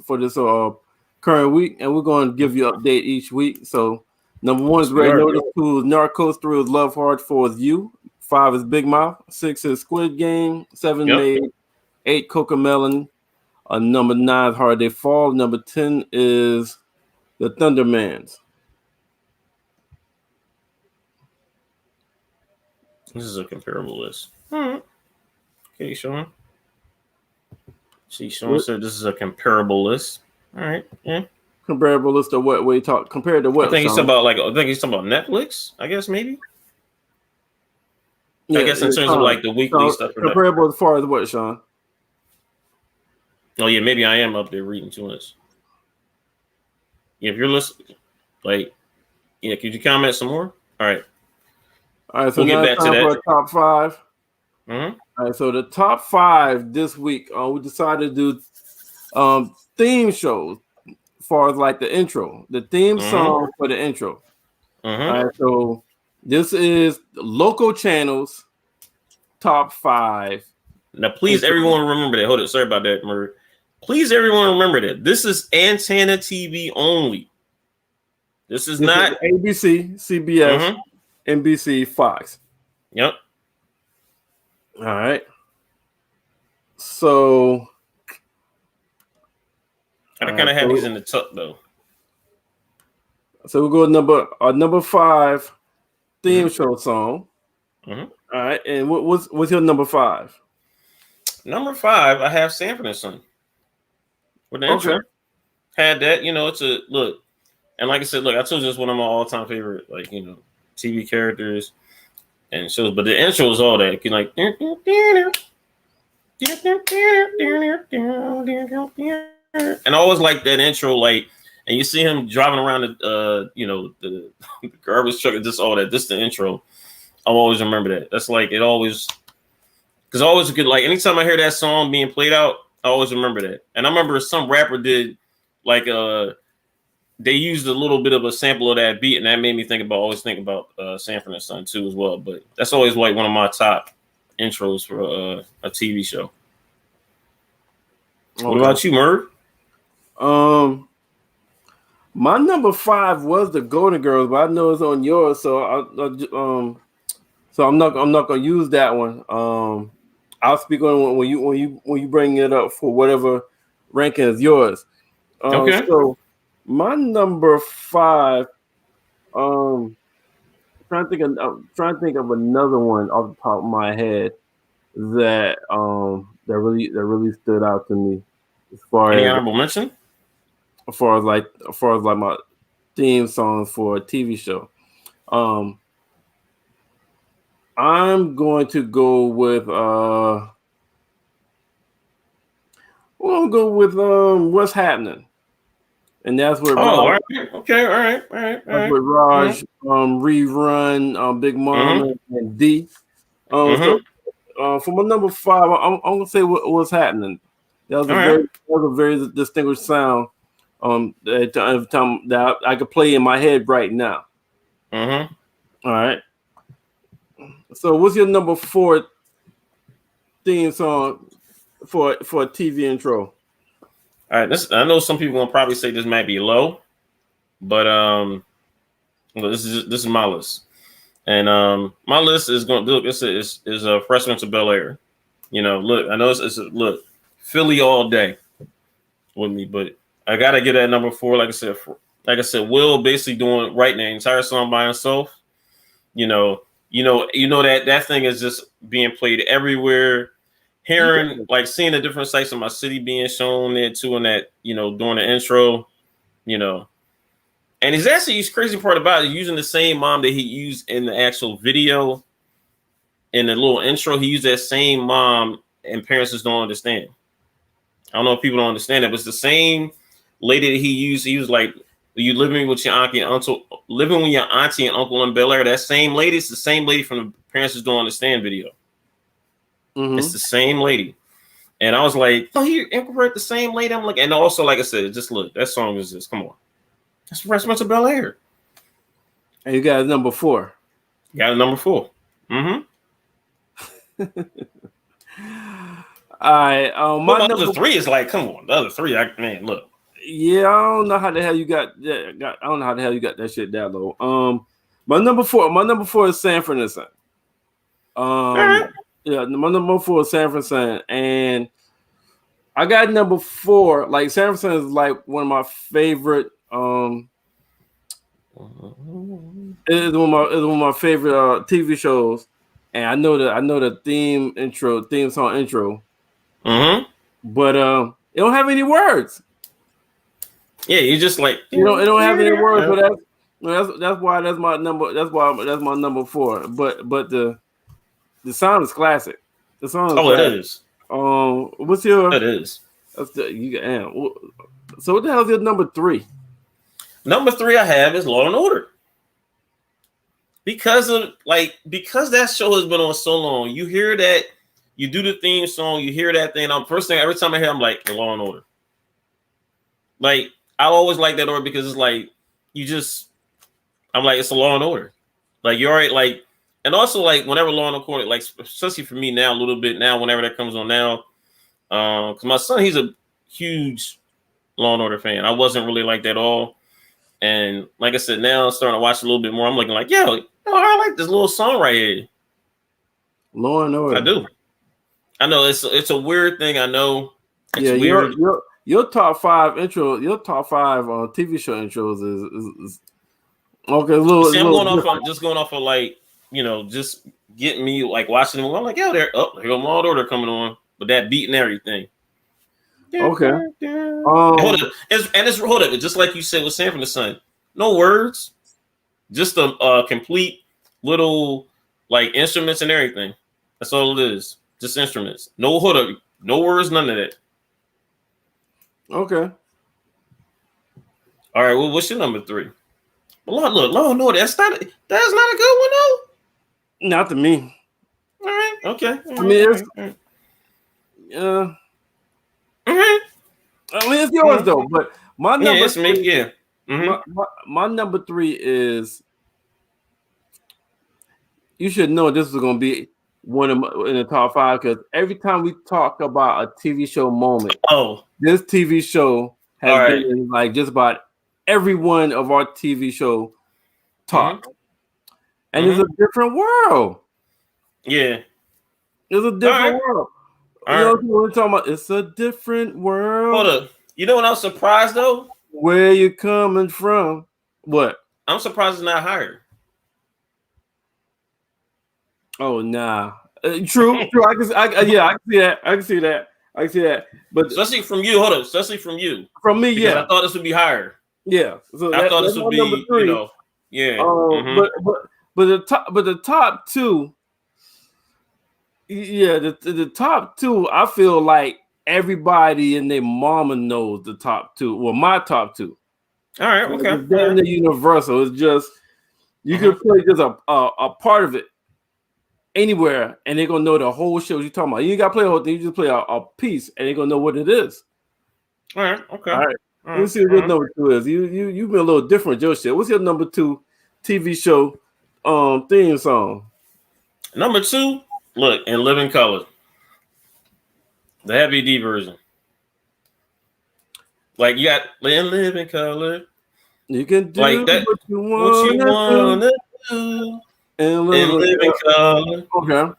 current week, and we're going to give you an update each week. So number 1 is Red Notice, 2 is Narcos, 3 is Love Hard, 4 is You, 5 is Big Mouth, 6 is Squid Game, 7 Made, 8 Cocomelon. Number 9 is Hard Day Fall. Number 10 is The Thundermans. This is a comparable list. Okay, Sean. See, Sean said this is a comparable list. All right, yeah. Comparable list of what we talk compared to what? I think he's talking about Netflix. I guess maybe. Yeah, I guess in terms of like the weekly stuff. Comparable as far as what, Sean? Oh yeah, maybe I am up there reading too much. If you're listening, like Yeah, could you comment some more? All right. All right, so We'll get now it's back to time that. for a top 5. Mm-hmm. All right, so the top 5 this week, we decided to do theme shows as far as like the intro, the theme song for the intro. Mm-hmm. All right, so this is local channels top 5. Now, please, everyone remember that. Hold it. Sorry about that, Merv. Please, everyone remember that. This is antenna TV only. This is not ABC, CBS, NBC, Fox. Yep. All right. So I kind of have these in the tuck though. So we'll go number 5 theme show song. All right, and what's your number 5? Number 5, I have Sanford and Son. With the intro. Had that, it's a look. And like I said, look, I told you it's one of my all-time favorite, TV characters and shows. But the intro is all that. You like, and I always like that intro, and you see him driving around the garbage truck and just all that. Just the intro. I'll always remember that. That's like it always, because I always get anytime I hear that song being played out, I always remember that. And I remember some rapper did they used a little bit of a sample of that beat, and that made me always think about Sanford and Son too as well. But that's always one of my top intros for a TV show. Okay. What about you, Merv? My number 5 was the Golden Girls, but I know it's on yours, so I'm not gonna use that one. I'll speak on when you bring it up for whatever ranking is yours. Okay. So my number 5, trying to think of another one off the top of my head that really stood out to me as far any as honorable mention. As far as my theme songs for a TV show. I'm going to go with What's Happening, and that's with Raj. All right. Okay, all right. That's with Raj, Rerun, Big Mama, and D. So for my number 5, I'm gonna say What's Happening. That was a very distinguished sound. That I could play in my head right now. All right. So, what's your number 4 theme song for a TV intro? All right. I know some people will probably say this might be low, but this is my list, and my list is going to look. This is a Freshman to Bel Air. Look, I know it's Philly all day with me, but I gotta get that number 4. Like I said, Will basically writing the entire song by himself. That thing is just being played everywhere. Hearing seeing the different sites of my city being shown there too, and that during the intro, and his crazy part about it, using the same mom that he used in the actual video. In the little intro, he used that same mom, and parents just don't understand. I don't know if people don't understand it, but it's the same lady that he used. He was like, "You living with your auntie and uncle, living with your auntie and uncle in Bel Air." That same lady, it's the same lady from the Parents Just Don't Understand video. It's the same lady, and I was like, "Oh, you incorporate the same lady." I'm like, and also, like I said, just look, that song is just come on. That's Freshman to Bel Air. And you got number 4. You got a number 4. All right. My number 3 is come on. The other 3, look. Yeah, I don't know how the hell you got that. I don't know how the hell you got that shit that low. My number 4 is Sanford and Son. Yeah, my number 4 is Sanford and Son, and I got number 4. Sanford and Son is one of my favorite. It's one of my favorite TV shows, and I know the theme song intro. But it don't have any words. Yeah, you just it don't have any words. But that's why that's my number. That's my number 4. But the sound is classic. The song is classic. It is. What's your? It is. So what the hell is your number 3? Number 3 I have is Law and Order. because that show has been on so long. You hear that, you do the theme song, you hear that thing. First thing every time I hear, I'm like, the Law and Order. Like I always like that order because it's like I'm like, it's a Law and Order. Like you're right, like, and also like whenever Law and Order, like especially for me now, a little bit now, whenever that comes on now, because my son, he's a huge Law and Order fan. I wasn't really like that at all. And like I said, now I'm starting to watch a little bit more. I'm looking like, I like this little song right here. Law and Order. I do. I know it's a weird thing. I know. It's weird. Your top five TV show intros is okay. I'm just going off of like, just getting me like watching them. I'm like, here go Law and Order coming on with that beat and everything. Okay. Hold up. It's just like you said with Sanford and Son. No words, just a complete little like instruments and everything. That's all it is. Just instruments. No no words, none of that. Okay. All right. Well, what's your number 3? Well, look, no, that's not a good one, though. Not to me. All right. Okay. I mean, it's yours though. But my number, it's me. Yeah. Mm-hmm. My number 3 is. You should know this is going to be one of in the top 5 because every time we talk about a TV show moment, this TV show has been in like just about every one of our TV show talk, and it's a different world. Yeah, it's a different world. You know what we're talking about? It's a different world. Hold up. You know what I'm surprised though? Where you coming from? What? I'm surprised it's not higher. Oh nah. True. I can see that. But especially from you, hold up. Especially from you. From me, because I thought this would be higher. Yeah. So I thought this would be number 3. Yeah. But the top 2. Yeah, the top 2. I feel like everybody and their mama knows the top 2. Well, my top 2. All right. Okay. It's damn near universal. It's just you can play just a part of it anywhere, and they're gonna know the whole show you're talking about. You ain't gotta play the whole thing, you just play a piece and they're gonna know what it is. All right, okay. All right. Let's see what your number 2 is. You've been a little different with your shit. What's your number 2 TV show theme song? Number 2, look, In Living Color. The Heavy D version. Like you got In Living Color. You can do like that, what you wanna do. In Living Color. Okay.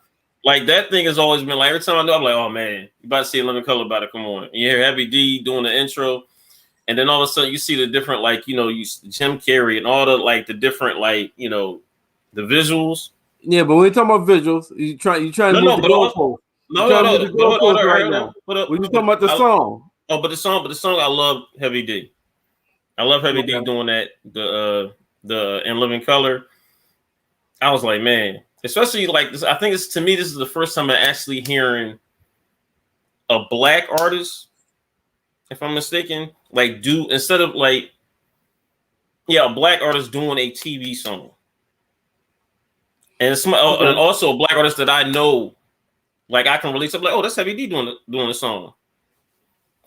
Like that thing has always been like every time I know, I'm like, oh man, you about to see In Living Color about to come on. You hear Heavy D doing the intro, and then all of a sudden you see the different, like, you Jim Carrey and all the like the different, like, the visuals. Yeah, but when you're talking about visuals, you trying to move the goalpost. We're just talking about the song. But the song, I love Heavy D. I love Heavy D doing that. The In Living Color. I was like, man, especially like this. I think this is the first time I'm actually hearing a black artist, if I'm mistaken, like do instead of like, a black artist doing a TV song, and and also a black artist that I know, like I can release. I'm like, oh, that's Heavy D doing the song.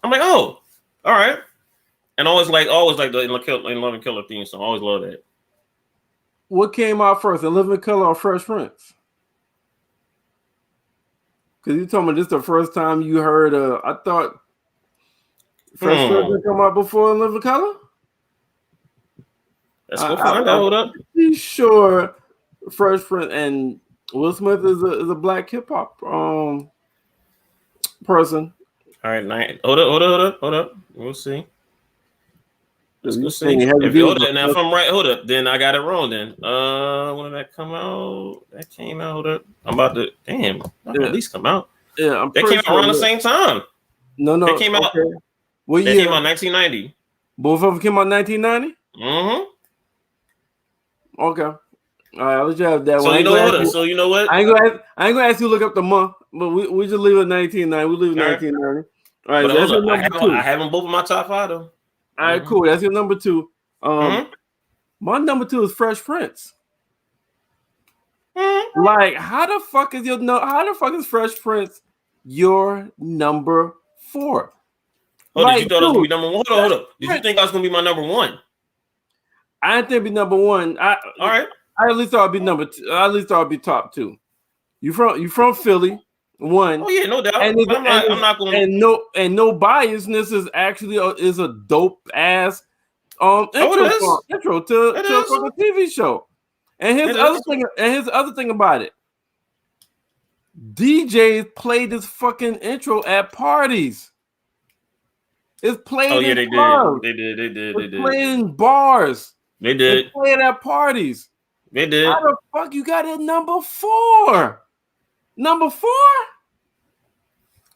I'm like, oh, all right, and always like the In Living Color theme song. I always love that. What came out first, In Living Color or Fresh Prince? Because you told me this is the first time you heard. I thought Fresh Prince would come out before In Living Color. Let's go find out. Hold up. Be sure Fresh Prince and Will Smith is a black hip hop person. All right, hold up. We'll see. Let's go see. Now, if I'm right, hold up. Then I got it wrong. Then, when did that come out? That came out. I'm about to. Damn, at least come out. Yeah, that came out around the same time. No, that came out. What year? That came out 1990. Both of them came out 1990. Okay. All right, I'll let you have that one. So you know what? I ain't gonna ask you to look up the month, but we just leave it 1990. We leave it 1990. All right, that's your number 2. I have them both in my top 5 though. All right, cool. That's your number 2. My number 2 is Fresh Prince. Like, how the fuck is how the fuck is Fresh Prince your number 4? Oh, Like, did you thought it was gonna be number one? Hold up. Did you think I was gonna be my number 1? I didn't think it'd be number 1. All right. I at least thought it'd be number 2. At least thought it'd be top 2. You from Philly, 1. Oh yeah, no doubt. And I'm not going. And no biasness is actually is a dope ass intro to a TV show. And his other thing about it, DJs played this fucking intro at parties. It's played in clubs. They did. They did. Played in bars. They did. They played at parties. They did. How the fuck you got it number 4? Number 4?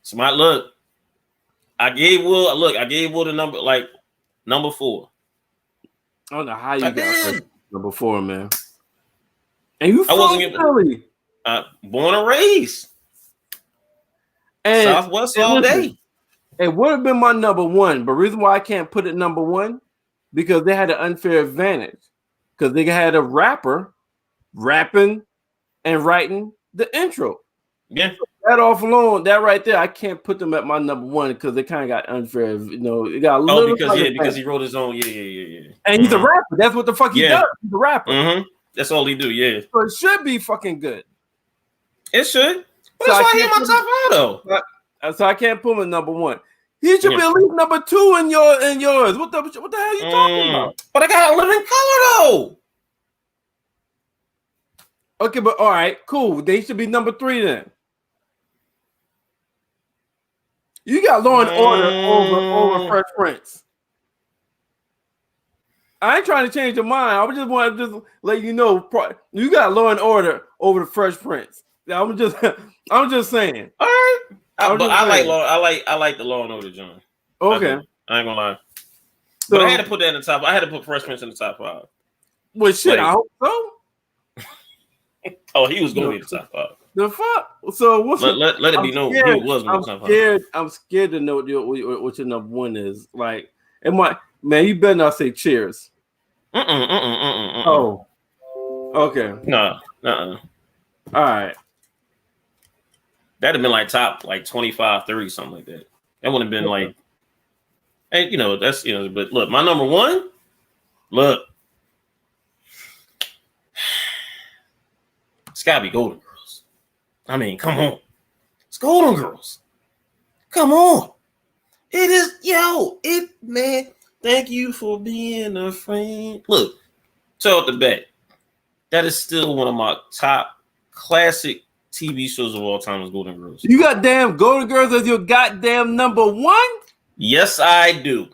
Smart look. I gave Will the number 4. I don't know how you got number 4, man. And you from Philly. Born and raised. And Southwest all day. It would have been my number 1, but the reason why I can't put it number 1 because they had an unfair advantage. Because they had a rapper rapping and writing the intro. Yeah. That right there, I can't put them at my number 1 because they kind of got unfair. It got a little. Because he wrote his own. Yeah. And he's a rapper. That's what the fuck he does. He's a rapper. Mm-hmm. That's all he do. Yeah. So it should be fucking good. It should. But that's why he in my top 5 though. So I can't put him in number 1. He should be at least number 2 in yours. What the hell are you talking about? But I got Living Color though. Okay, but all right, cool. They should be number 3 then. You got Law and Order over Fresh Prince. I ain't trying to change your mind. I just want to just let you know you got Law and Order over the Fresh Prince. I'm just saying. All right. I like the Law and Order, John. Okay. I ain't gonna lie. But I had to put that in the top. I had to put Fresh Prince in the top 5. Well, shit, I hope so. Oh, he was gonna be the top 5. The fuck? So what's let it be known he was I'm top 5. I'm scared to know what your number 1 is. Like, man, you better not say Cheers. Oh, okay. No. All right. That'd have been like top 25, 30, something like that. That would have been like, and that's but look, my number 1, look, it's gotta be Golden Girls. I mean, come on. It's Golden Girls. Come on. It is, man. Thank you for being a friend. Look, tell the bet. That is still one of my top classic TV shows of all time is Golden Girls. You got damn Golden Girls as your goddamn number 1? Yes, I do.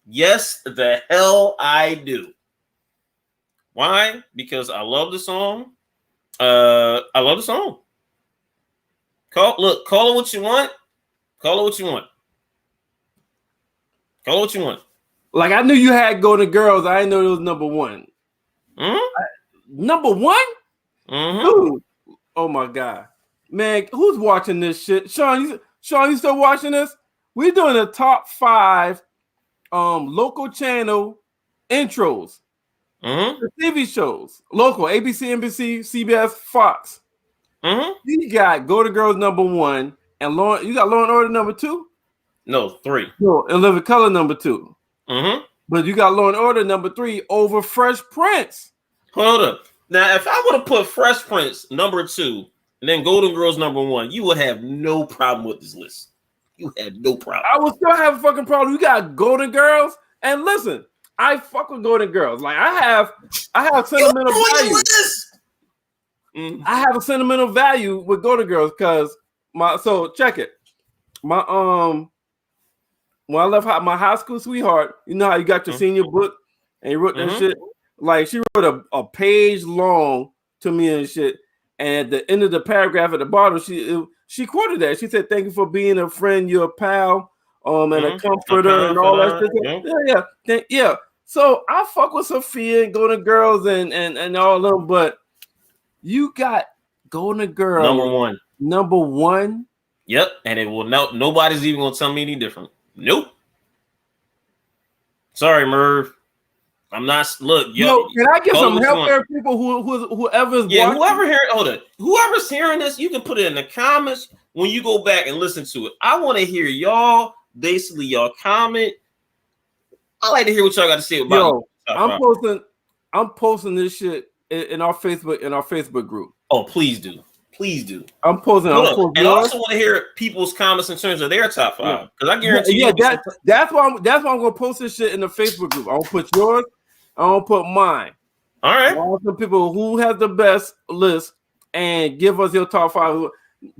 Yes, the hell I do. Why? Because I love the song. I love the song. Call it what you want. Call it what you want. Call it what you want. Like, I knew you had Golden Girls. I didn't know it was number 1. Number 1? Mm-hmm. Dude. Oh my God. Man, who's watching this shit? Sean, you still watching this? We're doing the top 5 local channel intros. Mm-hmm. The TV shows. Local, ABC, NBC, CBS, Fox. Mm-hmm. You got Golden Girls number 1, and you got Law and Order number 2? No, 3. No, and Living Color number 2. Mm-hmm. But you got Law and Order number 3 over Fresh Prince. Hold up. Now, if I would have put Fresh Prince number 2 and then Golden Girls number 1, you would have no problem with this list. You had no problem. I would still have a fucking problem. You got Golden Girls, and listen, I fuck with Golden Girls. Like, I have sentimental value. I have a sentimental value with Golden Girls because check it. My when I left my high school sweetheart, you know how you got your senior book and you wrote that shit. Like, she wrote a page long to me and shit. And at the end of the paragraph at the bottom, she quoted that. She said, "Thank you for being a friend, you're a pal, and a comforter and all that shit." Yeah. So I fuck with Sophia and Golden Girls and all of them, but you got Golden Girls number 1. Yep, and it will nobody's even gonna tell me any different. Nope. Sorry, Merv. I'm not. Look, Yo, can I get some help want. there, people whoever's Yeah, watching? whoever's hearing this, you can put it in the comments when you go back and listen to it. I want to hear y'all. Basically, y'all comment. I like to hear what y'all got to say about. Yo, I'm posting this shit in our Facebook group. Oh, please do. Please do. I'm posting. And I also want to hear people's comments in terms of their top 5 because I guarantee you. Yeah, that's why I'm gonna post this shit in the Facebook group. I'm gonna put yours. I'm gonna put mine. All right. All the people who has the best list and give us your top 5.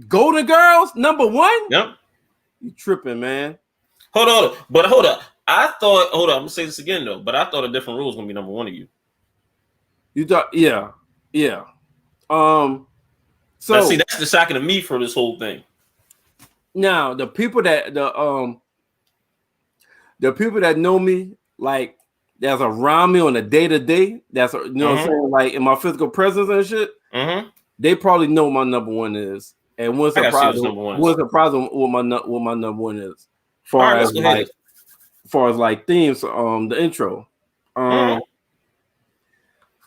Golden Girls #1. Yep. You tripping, man? Hold on. Hold up. I'm gonna say this again though. But I thought A Different Rule was gonna be #1 of you. You thought, yeah. So now, see, that's the shocking to me for this whole thing. Now the people that know me, like that's around me on a day-to-day, that's what I'm saying, like in my physical presence and shit, they probably know my #1 is, and what's surprised what my #1 is, far as like themes, the intro.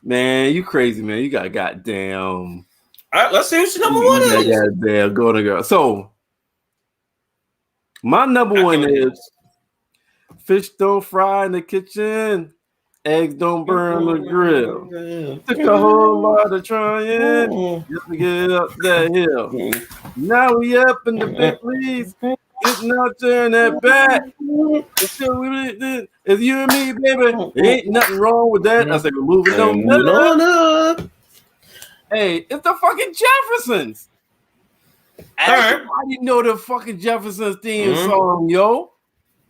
Man, you crazy, man. You got goddamn. All right, let's see what your #1 is. Goddamn, Golden Girl. So my #1 is fish don't fry in the kitchen, eggs don't burn the grill. Took a whole lot of trying just to get up that hill. Now we up in the big leagues, getting out there in that bat. It's you and me, baby. There ain't nothing wrong with that. I said, we're moving on up. Hey, it's the fucking Jeffersons. Everybody know the fucking Jeffersons theme song, yo.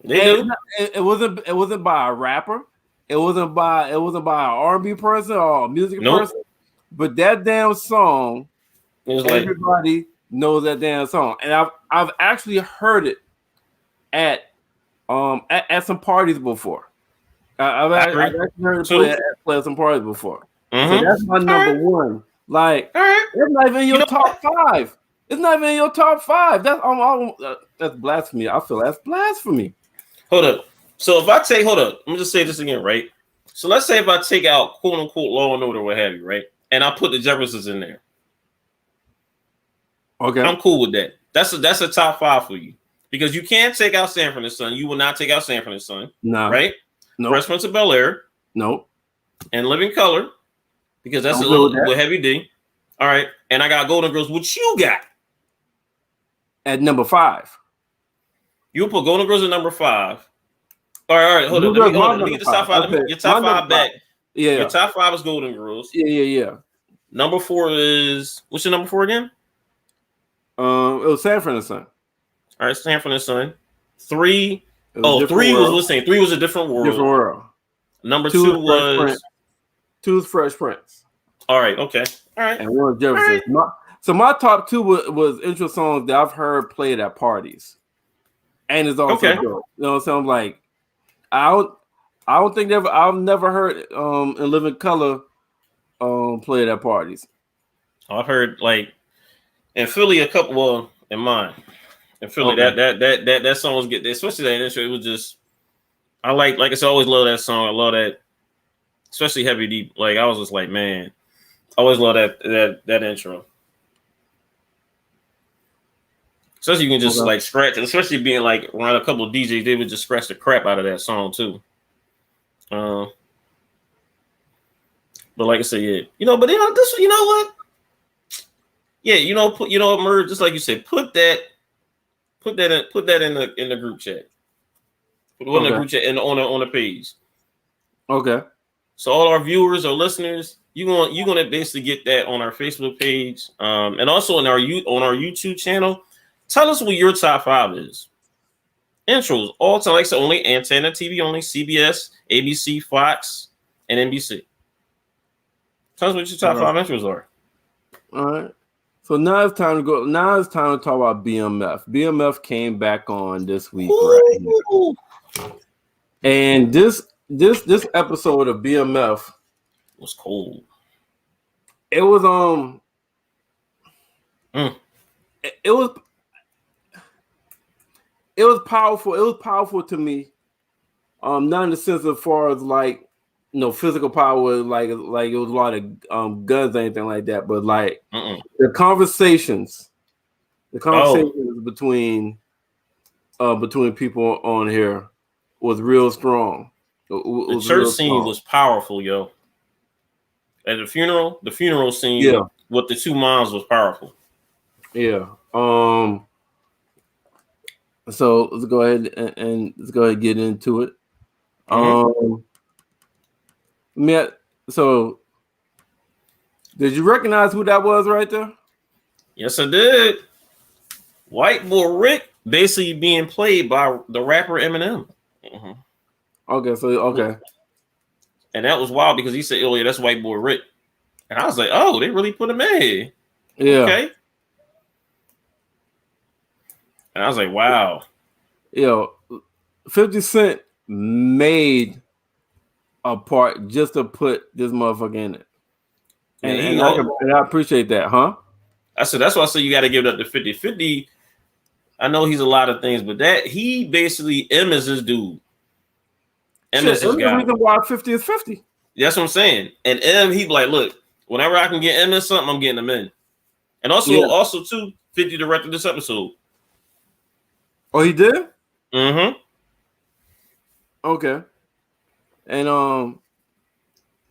It wasn't by a rapper. It wasn't by an R&B person or a music person. But that damn song, everybody knows that damn song. And I've actually heard it at some parties before. I've actually heard it play at some parties before. So that's my #1. Like, it's not even in your top 5. It's not even in your top 5. That's blasphemy. I feel that's blasphemy. Hold up. So if I take, let me just say this again, right? So let's say if I take out quote unquote Law and Order, what have you, right? And I put the Jeffersons in there. Okay. I'm cool with that. That's a top 5 for you. Because you can't take out Sanford and Son. You will not take out Sanford and Son. No. Right? No. Fresh Prince of Bel-Air. No. And Living Color. Because that's a little heavy D. All right. And I got Golden Girls. What you got? At #5. You put Golden Girls at #5. All right. Hold on. Let me get the top 5. Your top 5 back. Yeah. Your top 5 is Golden Girls. Yeah. #4 is, what's your #4 again? It was Sanford and Son. All right, Sanford and Son. 3. 3 was what's saying? 3 was A Different World. Different World. #2 was 2 is Fresh Prince. All right. Okay. All right. And 1 Jefferson. Right. So my top 2 was intro songs that I've heard played at parties, and it's also dope. You know what I'm saying? I'm like, I don't think I've never heard in Living Color played at parties. I've heard like in Philly a couple. Well, in mine, in Philly, that song was good, especially that intro. It was just, I like I said, I always love that song. I love that, especially Heavy D. Like I was just like, man, I always love that intro. Especially you can just like scratch, especially being like around a couple of DJs, they would just scratch the crap out of that song too. But like I said, yeah, but this, you know what? Yeah, put Merv, just like you said, put that in the group chat. Put it in the group chat and on the page. Okay. So all our viewers or listeners, you're gonna basically get that on our Facebook page, and also on our YouTube channel. Tell us what your top 5 is. Intros, all time, like I said, only Antenna TV, only CBS, ABC, Fox, and NBC. Tell us what your top 5 intros are. All right. So now it's time to go. Now it's time to talk about BMF. BMF came back on this week, right? And this episode of BMF was cold. It was It was powerful. It was powerful to me. Not in the sense as far as like no physical power, like it was a lot of guns or anything like that, but like the conversations between people on here was real strong. The church scene was powerful, yo. At the funeral scene with the two moms was powerful. Yeah. So let's go ahead and get into it. So did you recognize who that was right there? Yes, I did. White Boy Rick basically being played by the rapper Eminem. Okay. And that was wild because he said earlier that's White Boy Rick. And I was like, oh, they really put him in. Yeah. Okay. And I was like, wow. 50 Cent made a part just to put this motherfucker in it. And I appreciate that, huh? I said, that's why I said you got to give it up to 50. 50, I know he's a lot of things, but that he basically, M is his dude. M is his guy. The reason why 50 is 50. That's what I'm saying. And M, he be like, look, whenever I can get M in something, I'm getting him in. And also too, 50 directed this episode. Oh, he did? Mm-hmm. Okay. And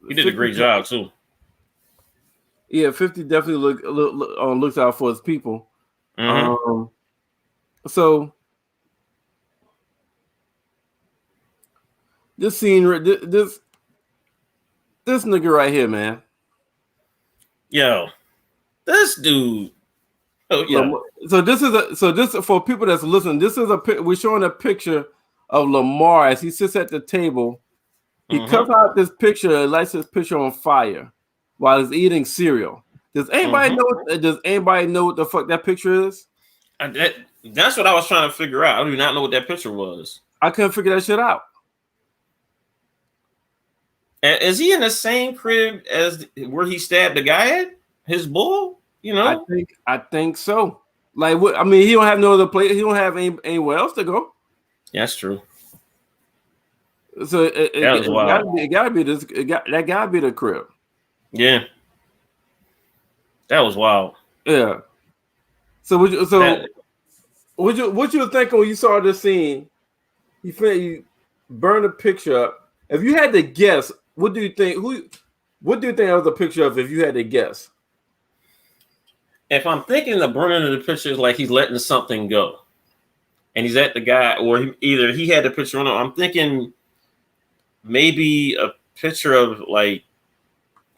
he did a great job too. Yeah, 50 definitely looks out for his people. So this scene, this nigga right here, man. Yo, this dude. Oh yeah. So this for people that's listening. This is we're showing a picture of Lamar as he sits at the table. He cuts out this picture and lights his picture on fire while he's eating cereal. Does anybody know? Does anybody know what the fuck that picture is? That's what I was trying to figure out. I do not know what that picture was. I couldn't figure that shit out. And is he in the same crib as where he stabbed the guy at? His bull? You know? I think so. Like what? I mean, he don't have no other place. He don't have anywhere else to go. Yeah, that's true. So it gotta be the crib. Yeah. That was wild. Yeah. So what you were thinking when you saw this scene? You burned a picture up. If you had to guess, what do you think? What do you think that was a picture of? If you had to guess, if I'm thinking the burning of the picture is like he's letting something go, and he's at the guy, or either he had the picture on. I'm thinking maybe a picture of like,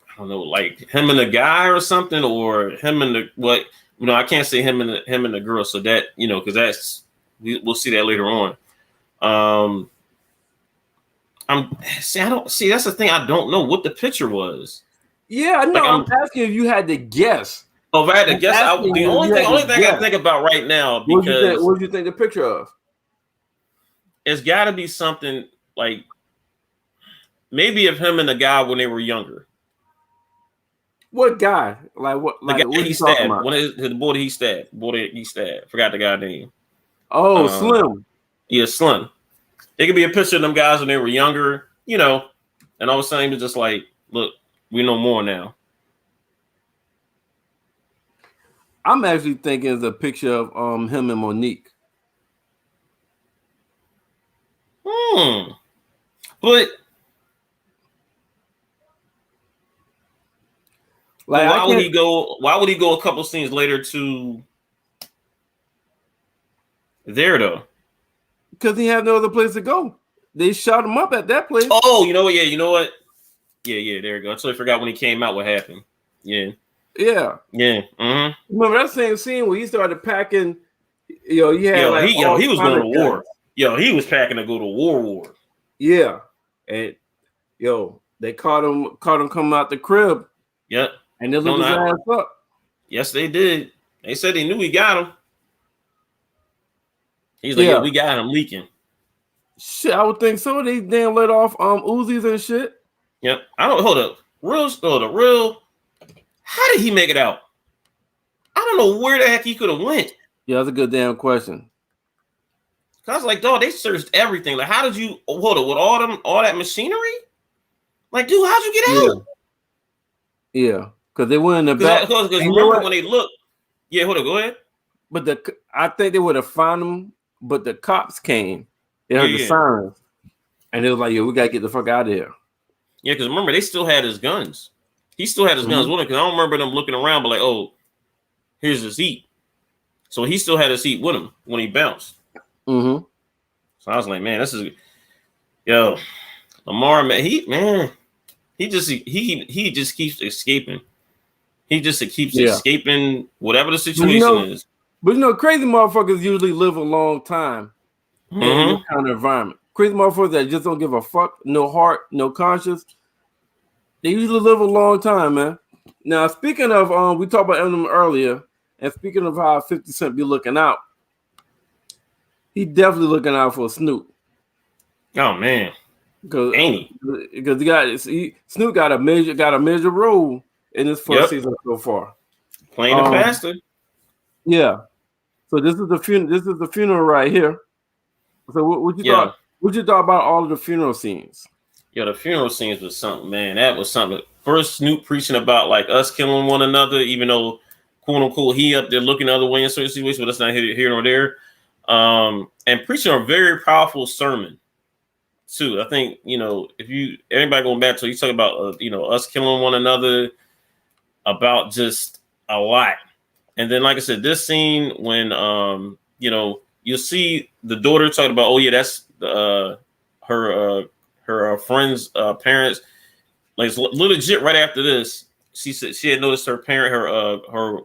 I don't know, like him and the guy or something, or him and the what? You know, I can't say him and the girl, so that because that's we'll see that later on. I don't see. That's the thing. I don't know what the picture was. Yeah, I know. Like, I'm asking if you had to guess. Oh, if I had to guess, the only thing I think about right now, because what do you think the picture of? It's got to be something like maybe of him and the guy when they were younger. What guy? Like what? The guy he stabbed. The boy that he stabbed. Forgot the guy's name. Oh, Slim. Yeah, Slim. It could be a picture of them guys when they were younger, and all of a sudden it's just like, look, we know more now. I'm actually thinking it's a picture of him and Monique. But like, why would he go? Why would he go a couple scenes later to there though? Because he had no other place to go. They shot him up at that place. Oh, you know what? Yeah, you know what? Yeah, there you go. I totally forgot when he came out what happened. Yeah. Mm-hmm. Remember that same scene where he started packing? He had he was going to war. He was packing to go to war. Yeah, and they caught him coming out the crib. Yep. And they looked his ass up. Yes, they did. They said they knew he got him. He's like, yeah, we got him leaking. Shit, I would think so. They damn let off Uzis and shit. Yep. Hold up. Real. How did he make it out? I don't know where the heck he could have went. Yeah, that's a good damn question. I was like, dog, they searched everything. Like, how did you hold up with all that machinery? Like, dude, how'd you get out? Yeah, because they were in the back. Because remember when they looked. Yeah, hold on, go ahead. But I think they would have found them, but the cops came. They heard the sirens, and they was like, "Yo, we gotta get the fuck out of here." Yeah, because remember they still had his guns. He still had his guns with him. Because I don't remember them looking around, but like, oh, here's his heat. So he still had his heat with him when he bounced. Mm-hmm. So I was like, man, this is Lamar, man. He just keeps escaping. He just keeps escaping whatever the situation is. But crazy motherfuckers usually live a long time in this kind of environment. Crazy motherfuckers that just don't give a fuck, no heart, no conscience. They usually live a long time, man. Now, speaking of, we talked about Eminem earlier, and speaking of how 50 Cent be looking out, he definitely looking out for Snoop. Oh man, because Snoop got a major role in this first season so far. Playing the faster. Yeah. So this is the funeral. This is the funeral right here. So what you thought? What you thought about all of the funeral scenes? Yeah, the funeral scenes was something, man. That was something. First, Snoop preaching about like us killing one another, even though quote unquote he up there looking the other way in certain situations, but that's not here nor there. And preaching a very powerful sermon too. I think if anybody going back to you talk about us killing one another, about just a lot. And then like I said, this scene when you'll see the daughter talking about, oh yeah, that's her friend's parents. Like legit right after this, she said she had noticed her parent, her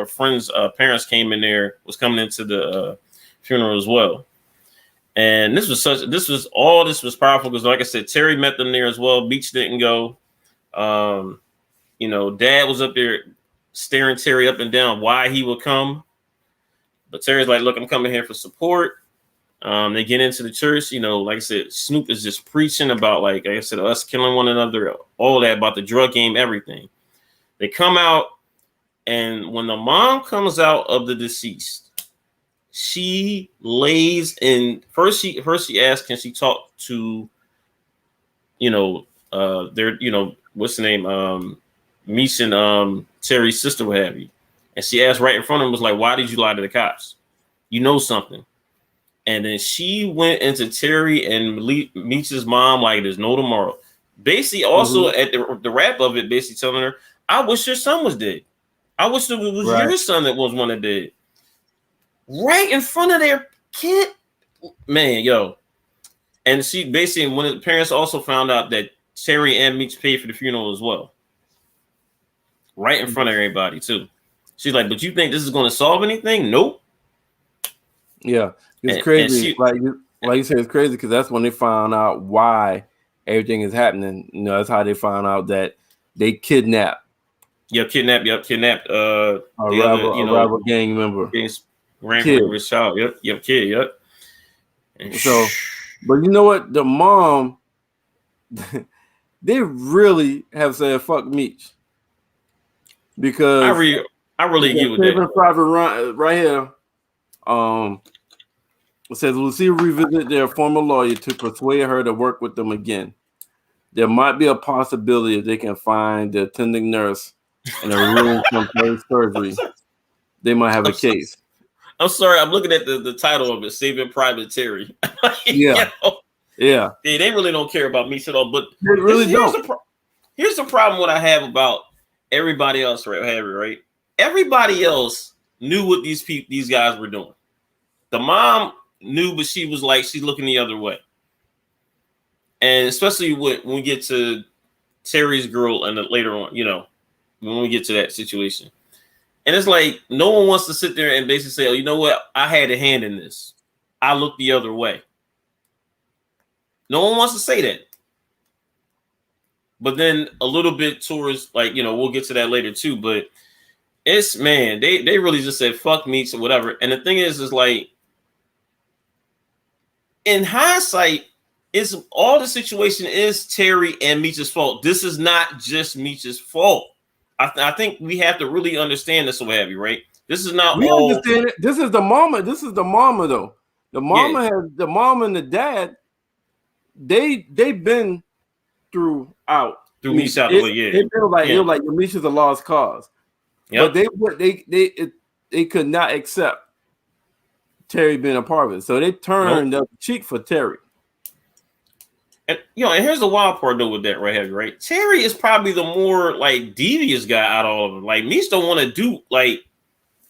friend's parents came in there, was coming into the funeral as well. And this was powerful because like I said, Terry met them there as well. Beach didn't go. Dad was up there staring Terry up and down why he would come. But Terry's like, look, I'm coming here for support. They get into the church, like I said, Snoop is just preaching about, like I said, us killing one another, all that about the drug game, everything. They come out, and when the mom comes out of the deceased, she lays in. First she asks, can she talk to, what's the name, Meech and Terry's sister, what have you? And she asked right in front of him, was like, why did you lie to the cops? You know something. And then she went into Terry and Meech's mom like there's no tomorrow. Basically, also at the wrap of it, basically telling her, I wish your son was dead. I wish it was your son that was one that did. Right in front of their kid. Man, yo. And she basically, when the parents also found out that Terry and Meech paid for the funeral as well. Right in front of everybody, too. She's like, but you think this is going to solve anything? Nope. Yeah. It's crazy. Like you said, it's crazy because that's when they found out why everything is happening. That's how they found out that they kidnapped. Kidnapped. A rival gang member. Kid. With child. Yep. Kid. Yep. And so, but you know what? The mom, they really have said fuck Meech because I really get with that. Private right here. It says Lucia revisited their former lawyer to persuade her to work with them again. There might be a possibility if they can find the attending nurse in a room from surgery. They might have a case. I'm sorry, I'm looking at the title of it, Saving Private Terry. Yeah. They really don't care about me at all. But they really don't. Here's the problem what I have about everybody else, right? Everybody else knew what these guys were doing. The mom knew, but she was like, she's looking the other way. And especially when we get to Terry's girl and later on, when we get to that situation. And it's like, no one wants to sit there and basically say, oh, you know what? I had a hand in this. I looked the other way. No one wants to say that. But then a little bit towards, like, we'll get to that later too. But it's, man, they really just said, fuck Meech or whatever. And the thing is like, in hindsight, all the situation is Terry and Meech's fault. This is not just Meech's fault. I think we have to really understand this, so have you, right? This is not we understand it. This is the mama. This is the mama, though. The mama has the mom and the dad. They've been throughout. Threw Meech out the way, yeah. It feels like Meech is a lost cause. Yep. But they could not accept Terry being a part of it, so they turned the cheek for Terry. And and here's the wild part though with that right here, right? Terry is probably the more like devious guy out of all of them. Like Meech don't want to do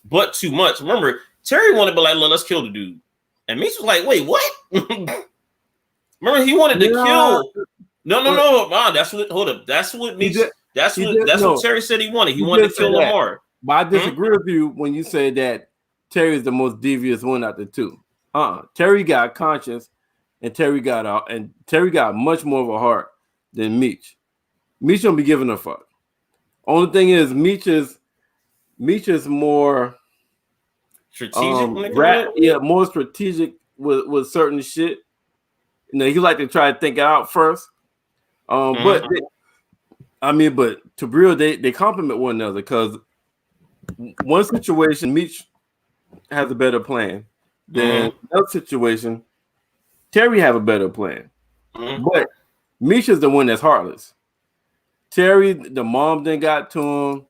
but too much. Remember, Terry wanted to be like, let's kill the dude, and Meech was like, wait, what? Remember, he wanted to kill. No, man, that's what Meech. That's what Terry said he wanted. He wanted to kill Lamar. But I disagree with you when you say that Terry is the most devious one out of the two. Terry got conscience, and Terry got much more of a heart than Meech. Meech don't be giving a fuck. Only thing is, Meech is more strategic. More strategic with certain shit. He like to try to think it out first. But to real, they complement one another because one situation Meech has a better plan than another situation Terry have a better plan. But Meech is the one that's heartless. Terry, the mom then got to him.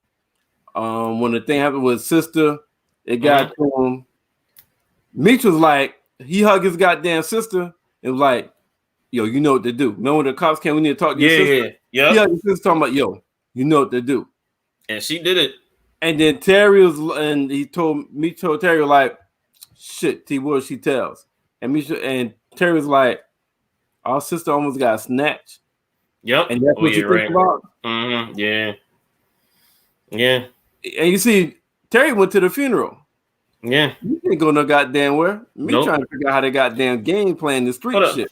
When the thing happened with his sister, it got to him. Meech was like, he hugged his goddamn sister and was like, yo, you know what to do. Remember when the cops came, we need to talk to your sister? Yeah. He hugged his sister talking about, yo, you know what to do. And she did it. And then Meech told Terry, like, shit, T, what she tells. And Terry was like, our sister almost got snatched. Yep. And that's what you think about? Yeah. Yeah. And you see, Terry went to the funeral. Yeah. You can't go no goddamn where. Trying to figure out how they goddamn game playing the street shit.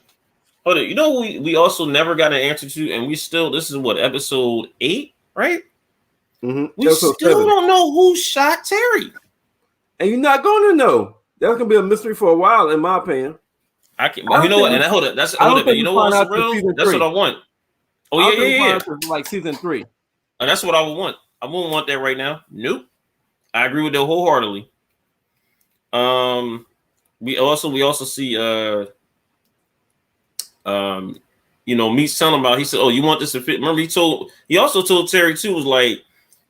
Hold on. You know we also never got an answer to, and this is what, episode 8, right? Mm-hmm. We still don't know who shot Terry. And you're not going to know. That's going to be a mystery for a while, in my opinion. You know what? And hold up. You know what's real? That's what I want. Oh, yeah. Like season 3. And that's what I would want. I wouldn't want that right now. Nope. I agree with that wholeheartedly. We also see Meech telling about, he said, oh, you want this to fit? Remember, he also told Terry too,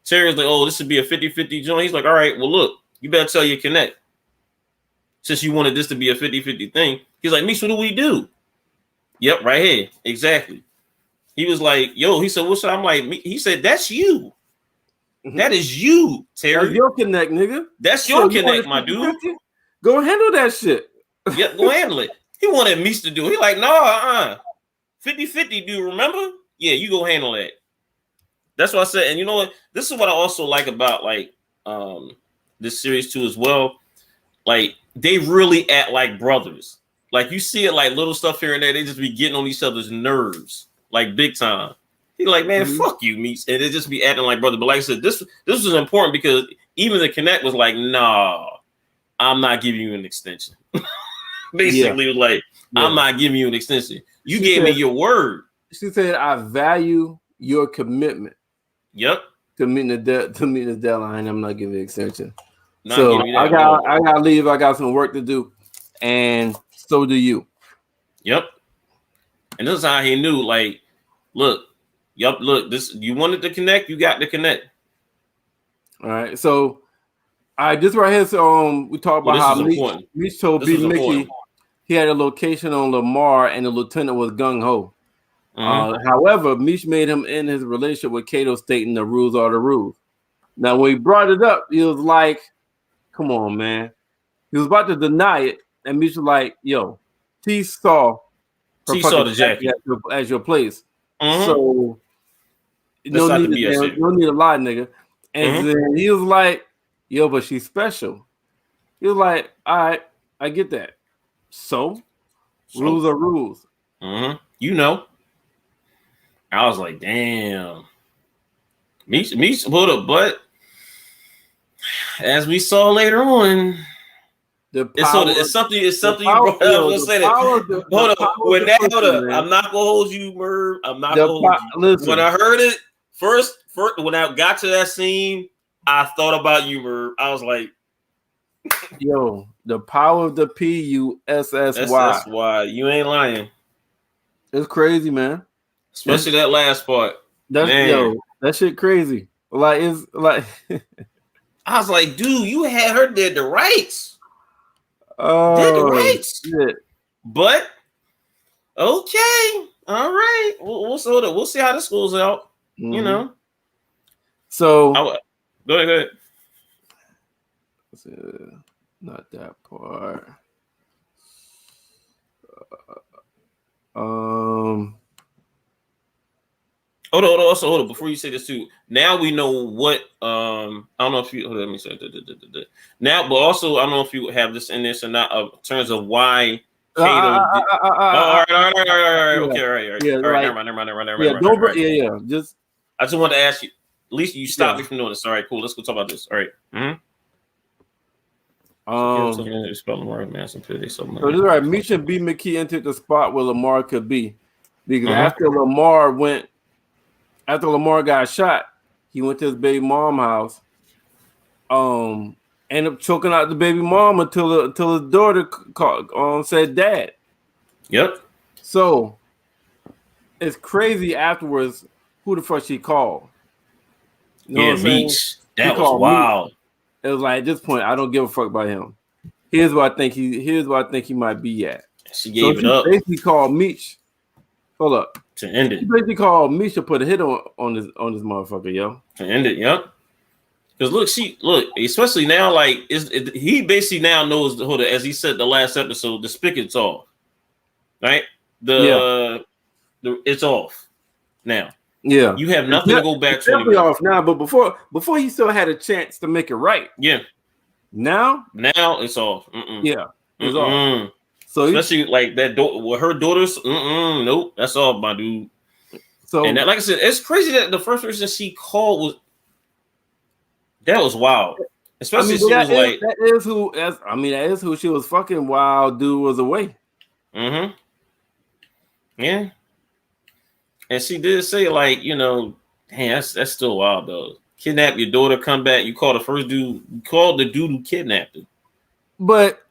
Terry was like, oh, this would be a 50-50 joint. He's like, all right, well, look, you better tell your connect. Since you wanted this to be a 50-50 thing. He's like, Meech, what do we do? Yep, right here. Exactly. He was like, yo, he said, what's up? I'm like, he said, that's you. That is you, Terry. That's your connect, nigga. That's your connect, my dude. Go handle that shit. Yeah, go handle it. He wanted Meech to do it. He like, no, 50-50, dude, remember? Yeah, you go handle that. That's what I said. And you know what? This is what I also like about this series too as well. Like, they really act like brothers. Like, you see it like little stuff here and there. They just be getting on each other's nerves, like big time. He like, man, fuck you, Meech. And they just be acting like brother. But like I said, this was important because even the connect was like, nah, I'm not giving you an extension. Basically, was like, I'm not giving you an extension. You gave me your word. She said, I value your commitment. Yep. To meet the deadline, I'm not giving you an extension. So I gotta leave. I got some work to do, and so do you. Yep. And this is how he knew. Like, look, this you wanted to connect, you got to connect. All right. So, this right here. So, we talked about how Meech told B Mickey he had a location on Lamar, and the lieutenant was gung ho. However, Meech made him end his relationship with Kato, stating the rules are the rules. Now, when he brought it up, he was like, come on, man. He was about to deny it, and Meech was like, yo, T saw the jacket at your place. So, no need to lie, nigga. And then he was like, yo, but she's special. He was like, all right, I get that. So rules are rules. You know. I was like, damn. Meech put up, but as we saw later on, it's something you brought up. I was gonna say that. Hold up. I'm not gonna hold you, Merv. I'm not gonna hold you. Listen. When I heard it first, when I got to that scene, I thought about you, Merv. I was like, yo, the power of the PUSSY. SSY. You ain't lying. It's crazy, man. especially that last part. That shit crazy. Like it's like I was like, dude, you had her dead the rights. Oh, did the rights. Shit. But okay, all right. We'll see how this goes out. Mm-hmm. You know. So go ahead. Not that part. Hold on. Before you say this too, now we know what I don't know if you let me say now, but also I don't know if you have this in this or not in terms of why Kato did. All right. Okay, all right. Yeah, all right, like, never mind. Yeah. Just I just wanted to ask you. At least you stopped me from doing this. All right, cool. Let's go talk about this. All right. Mm-hmm. So this is right. Misha and B. McKee entered the spot where Lamar could be, because after Lamar got shot, he went to his baby mom house. Ended up choking out the baby mom until his daughter said dad. Yep. So it's crazy afterwards who the fuck she called. You know Meech. That was wild. Meech. It was like at this point, I don't give a fuck about him. Here's what I think he might be at. She gave it up. Basically called Meech. Hold up. To end it. She basically called Meech to put a hit on this motherfucker, yo. To end it, yep. Because look, especially now, like he basically now knows as he said the last episode, the spigot's off. Right? It's off now. Yeah. You have nothing to go back to. Definitely off now, but before he still had a chance to make it right. Yeah. Now it's off. Yeah. It's off. So especially like that with her daughters. Nope, that's off, my dude. So and that, like I said, it's crazy that the first person she called was wild. Especially that is who she was fucking while dude was away. Mm-hmm. Yeah. And she did say, like, damn, that's still wild though. Kidnap your daughter, come back. You call the first dude. You called the dude who kidnapped her. But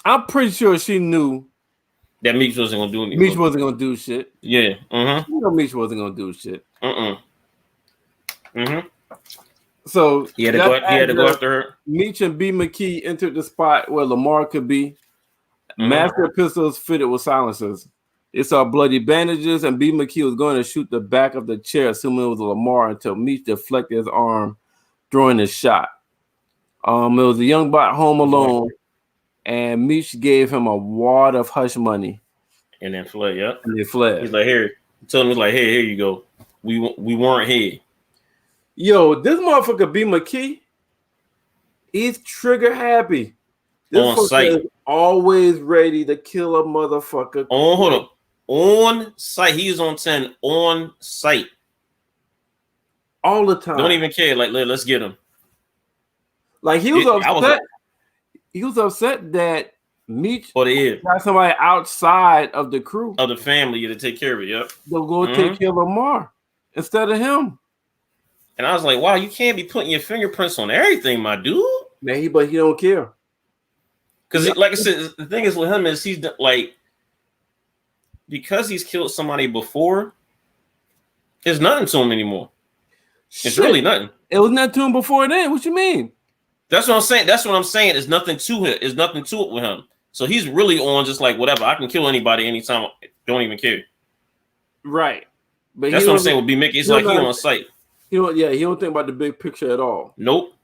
I'm pretty sure she knew that Meech wasn't gonna do anything. Meech wasn't gonna do shit. Yeah. Meech wasn't gonna do shit. So he had to go after her. Meech and B. McKee entered the spot where Lamar could be. Master pistols fitted with silencers. They saw bloody bandages, and B. McKee was going to shoot the back of the chair, assuming it was Lamar, until Meech deflected his arm, throwing his shot. It was a young bot home alone, and Meech gave him a wad of hush money. And then fled, yep. And they fled. He's like, here. He told him, he's like, hey, here you go. We weren't here. Yo, this motherfucker B. McKee, he's trigger happy. This on site. Is always ready to kill a motherfucker. Hold up. On site. He's on 10 on site. All the time. Don't even care. Like, let's get him. Like, he was upset. He was upset that Meech got somebody outside of the crew. Of the family to take care of it, yep. They'll go take care of Lamar instead of him. And I was like, wow, you can't be putting your fingerprints on everything, my dude. Man, but he don't care. Because, like I said, the thing is with him is he's like, because he's killed somebody before, there's nothing to him anymore. It's really nothing. It was nothing to him before then. What you mean? That's what I'm saying. That's what I'm saying. There's nothing to it. There's nothing to it with him. So he's really on just like whatever. I can kill anybody anytime. Don't even care. Right. But that's what I'm saying with B. Mickey. It's like he on site. He don't think about the big picture at all. Nope.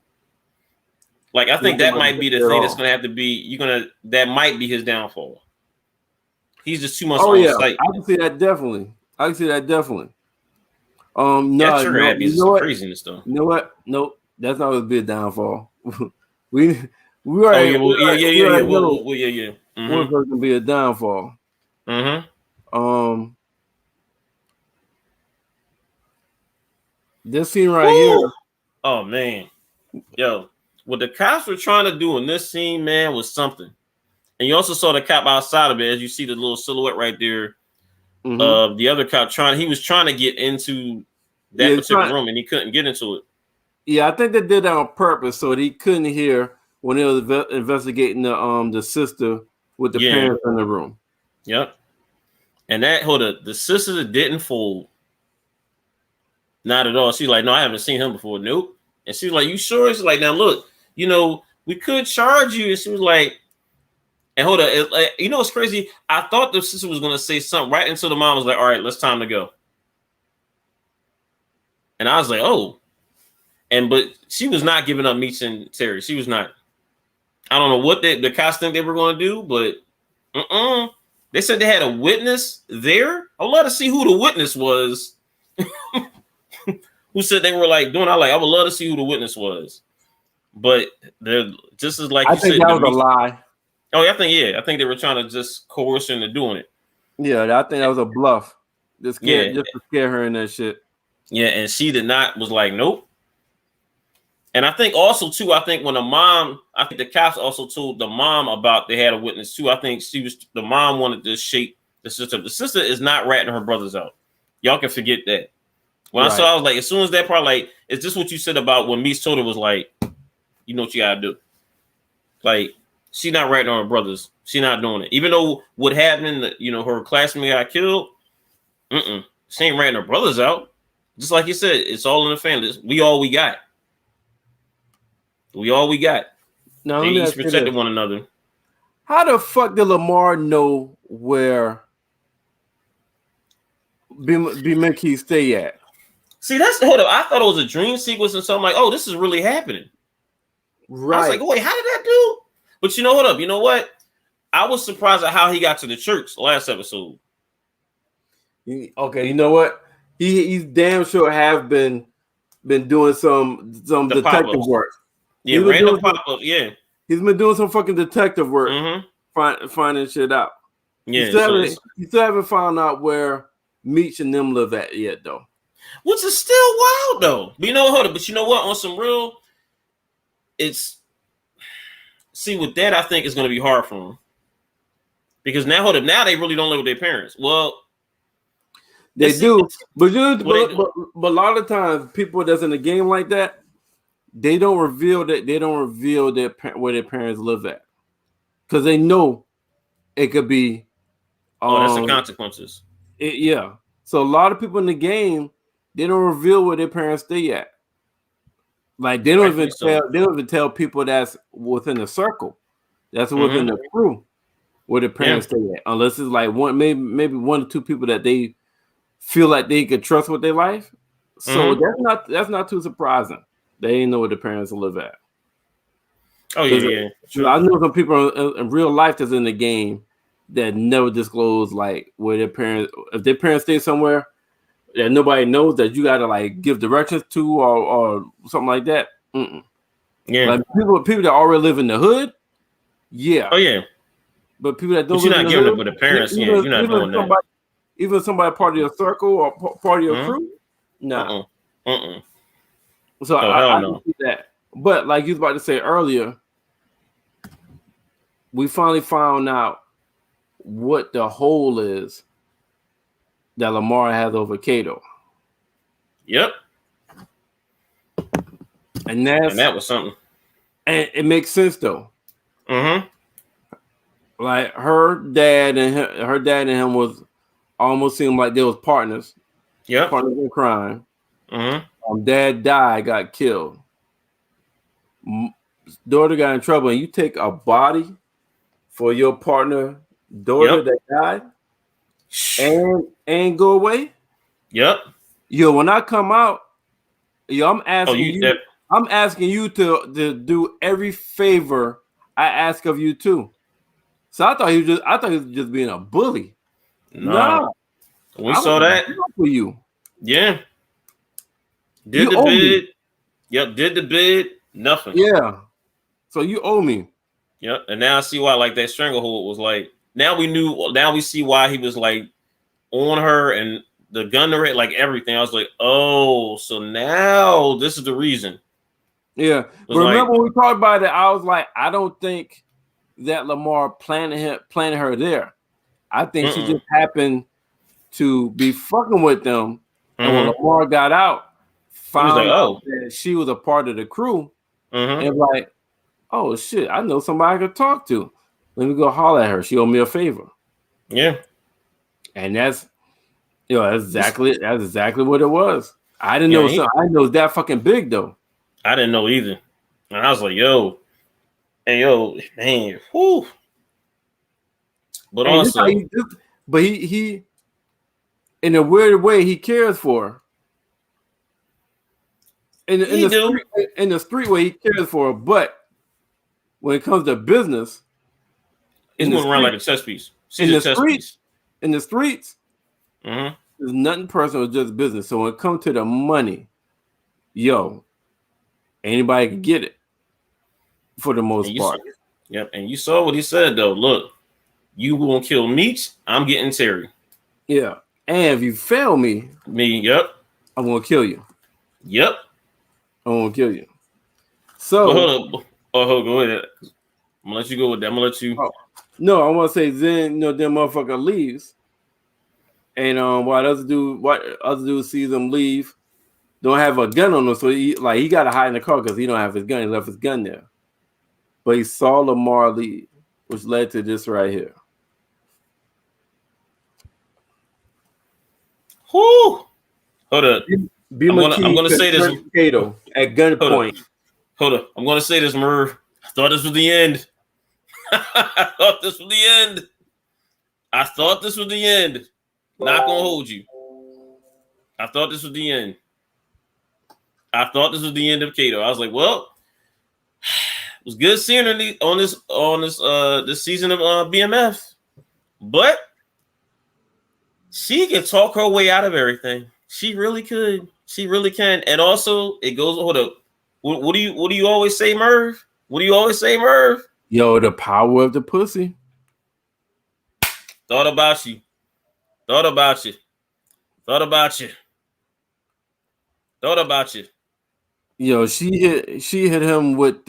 Like I think that might be the thing that's gonna have to be. That might be his downfall. He's just too much on site. I can see that definitely. That's craziness though. You know what? Nope. That's not gonna be a downfall. we already. Yeah. One person be a downfall. This scene right here. Oh man, yo, what the cops were trying to do in this scene, man, was something. And you also saw the cop outside of it, as you see the little silhouette right there of the other cop he was trying to get into that particular room, and he couldn't get into it. Yeah, I think they did that on purpose so that he couldn't hear when they was investigating the sister with the parents in the room. Yep. And that the sister that didn't fold. Not at all. She's like, no, I haven't seen him before. Nope. And she's like, you sure? She's like, now look, we could charge you. And she was like, and hold on, what's crazy? I thought the sister was gonna say something right until the mom was like, all right, let's time to go. And I was like, oh. But she was not giving up Meech and Terry. She was not. I don't know what the cops think they were gonna do, but they said they had a witness there. I'd love to see who the witness was. Who said they were like doing? I would love to see who the witness was. But they're just as like I think that was a lie. Oh, I think they were trying to just coerce her into doing it. Yeah, I think that was a bluff. Just to scare her in that shit. Yeah, and she did not, was like, nope. And I think also too, when the cops also told the mom about they had a witness too. I think the mom wanted to shake the sister. The sister is not ratting her brothers out. Y'all can forget that. When I saw, I was like, as soon as that part, like, is this what you said about when Meech told her was like, you know what you gotta do? Like, she's not ratting on her brothers. She's not doing it. Even though what happened, her classmate got killed, she ain't ratting her brothers out. Just like you said, it's all in the family. We all we got. We all we got. No, they each protected one another. How the fuck did Lamar know where B-Mickey stay at? See, hold up. I thought it was a dream sequence and something like, oh, this is really happening. Right. I was like, oh, wait, how did that do? But hold up. You know what? I was surprised at how he got to the church last episode. Okay, you know what? He's damn sure have been doing some detective pop-ups. Work. Yeah, random pop-up. Yeah, he's been doing some fucking detective work, finding shit out. Yeah, you still haven't found out where Meech and them live at yet, though. Which is still wild, though. But hold up. But you know what? On some real, with that, I think it's going to be hard for them. Because now they really don't live with their parents. Well, they do. But a lot of times, people that's in a game like that, they don't reveal where their parents live at. Because they know it could be. That's the consequences. Yeah. So a lot of people in the game, they don't reveal where their parents stay at. Like they don't even tell people that's within the circle, that's within the crew, where the parents stay at. Unless it's like maybe one or two people that they feel like they could trust with their life. So that's not too surprising. They ain't know where the parents live at. Oh yeah. True. I know some people in real life that's in the game that never disclose like where their parents, if their parents stay somewhere that nobody knows, that you gotta like give directions to or something like that. Yeah, like people that already live in the hood. Yeah. Oh yeah. But people that don't. But you're not giving it with the parents. You're not doing that. Even somebody part of your circle or part of your crew. No. So I don't see that. But like you was about to say earlier, we finally found out what the hole is that Lamar has over Kato. Yep. And that was something. And it makes sense though. Like her dad and him was almost seemed like they was partners. Yeah. Partners in crime. Dad died, got killed. Daughter got in trouble, and you take a body for your partner daughter that died and go away. Yep. Yo, when I come out, I'm asking you to do every favor I ask of you too. So I thought he was just being a bully. No. We saw that for you. Yeah. Did the bid. Yep, did the bid. Nothing. Yeah. So you owe me. Yep. And now I see why like that stranglehold was like, now we see why he was like on her and the gun to it, like everything. I was like, oh, so now this is the reason. Yeah. But remember when we talked about it, I was like, I don't think that Lamar planted her there. I think she just happened to be fucking with them. And when Lamar got out, found out that she was a part of the crew. And like, oh shit, I know somebody I could talk to. Let me go holler at her. She owe me a favor. Yeah. And that's that's exactly what it was. I didn't know something. I didn't know it was that fucking big though. I didn't know either. And I was like, yo, man, whoo. But and also, he in a weird way he cares for her. In the street way he cares for her, but when it comes to business, he's moving around like a chess piece. In the streets, there's nothing personal, it's just business. So when it comes to the money, anybody can get it for the most part. Yep, and you saw what he said though. Look, you gonna kill Meech, I'm getting Terry. Yeah, and if you fail me, yep, I'm gonna kill you. Yep, I'm gonna kill you. So hold up. Go ahead. I'm gonna let you go with that. I'm gonna let you. Oh, no, I want to say then then motherfucker leaves, and what other dude sees him leave, don't have a gun on him, so he got to hide in the car because he don't have his gun. He left his gun there, but he saw Lamar leave, which led to this right here. Whoo! Hold up. I'm gonna say this. Kato at gunpoint. Hold up. I'm gonna say this, Merv. I thought this was the end. I thought this was the end. Not gonna hold you. I thought this was the end. I thought this was the end of Kato. I was like, well, it was good seeing her on this season of BMF, but she can talk her way out of everything. She really could. She really can. And also, it goes. Hold up. What do you always say, Merv? What do you always say, Merv? Yo, the power of the pussy. Thought about you. Yo, she hit him with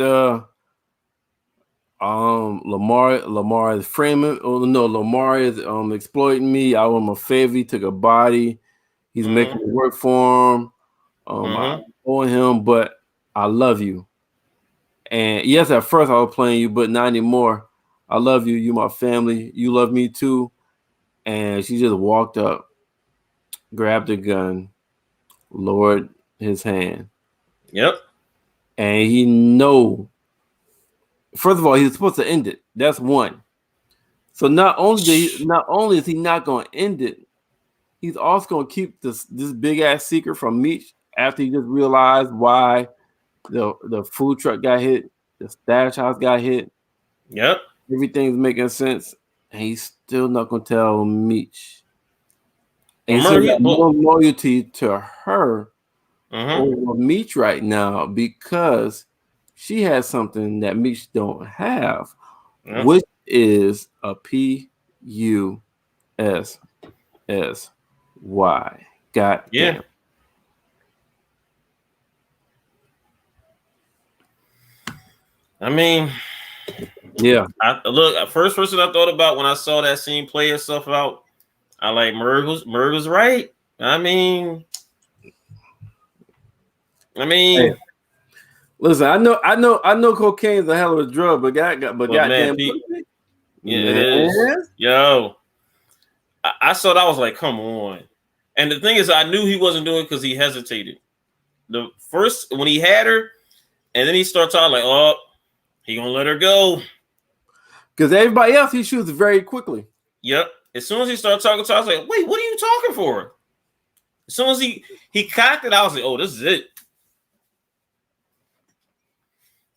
Lamar is framing. Oh no, Lamar is exploiting me. I want my favor. He took a body. He's making me work for him. I owe him, but I love you. And yes, at first I was playing you, but not anymore. I love you. You my family. You love me too. And she just walked up, grabbed a gun, lowered his hand. Yep. And he know. First of all, he's supposed to end it. That's one. So not only is he not going to end it, he's also going to keep this big ass secret from Meech after he just realized why the food truck got hit, the stash house got hit. Yep. Everything's making sense, and he's still not going to tell Meech. And he's got more loyalty to her over Meech right now because she has something that Meech don't have, which is a PUSSY. God damn. I mean, yeah. First person I thought about when I saw that scene play itself out, I like Merv was right. I mean, hey, listen, I know cocaine's a hell of a drug, but goddamn, it is. Yo, I saw that. I was like, come on. And the thing is, I knew he wasn't doing it because he hesitated. The first when he had her, and then he started talking like, oh, he gonna let her go. Because everybody else he shoots very quickly. Yep. As soon as he started talking to her, I was like, wait, what are you talking for? As soon as he cocked it, I was like, oh, this is it.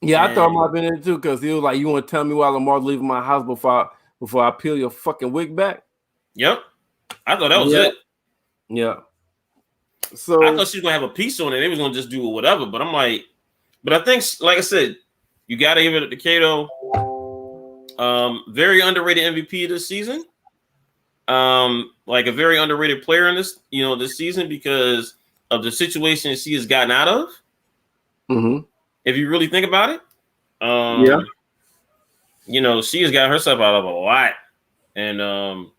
Yeah, I thought it might have been it too, because he was like, you want to tell me why Lamar's leaving my house before I peel your fucking wig back? Yep. I thought that was it. Yeah. So I thought she was gonna have a piece on it. They was gonna just do whatever. But I'm like, but I think, like I said, you gotta give it to Kato. Very underrated MVP this season. Like a very underrated player in this season because of the situation she has gotten out of. Mm-hmm. If you really think about it, she has got herself out of a lot, and now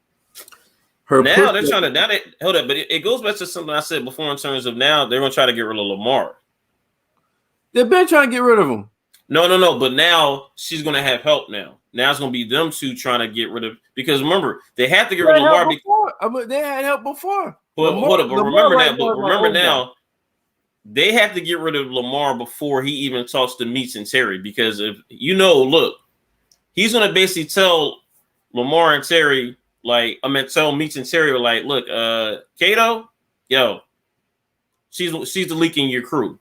they're trying to hold up, but it goes back to something I said before in terms of now they're gonna try to get rid of Lamar. They've been trying to get rid of him. No, but now she's gonna have help now. now it's gonna be them two trying to get rid of, because remember they have to get rid of Lamar before. I mean, they had help before. But hold up, but remember now. But remember now, they have to get rid of Lamar before he even talks to Meats and Terry, because if look, he's gonna basically tell Lamar and Terry, like, tell Meats and Terry, like, look, Kato, yo, she's the leak in your crew.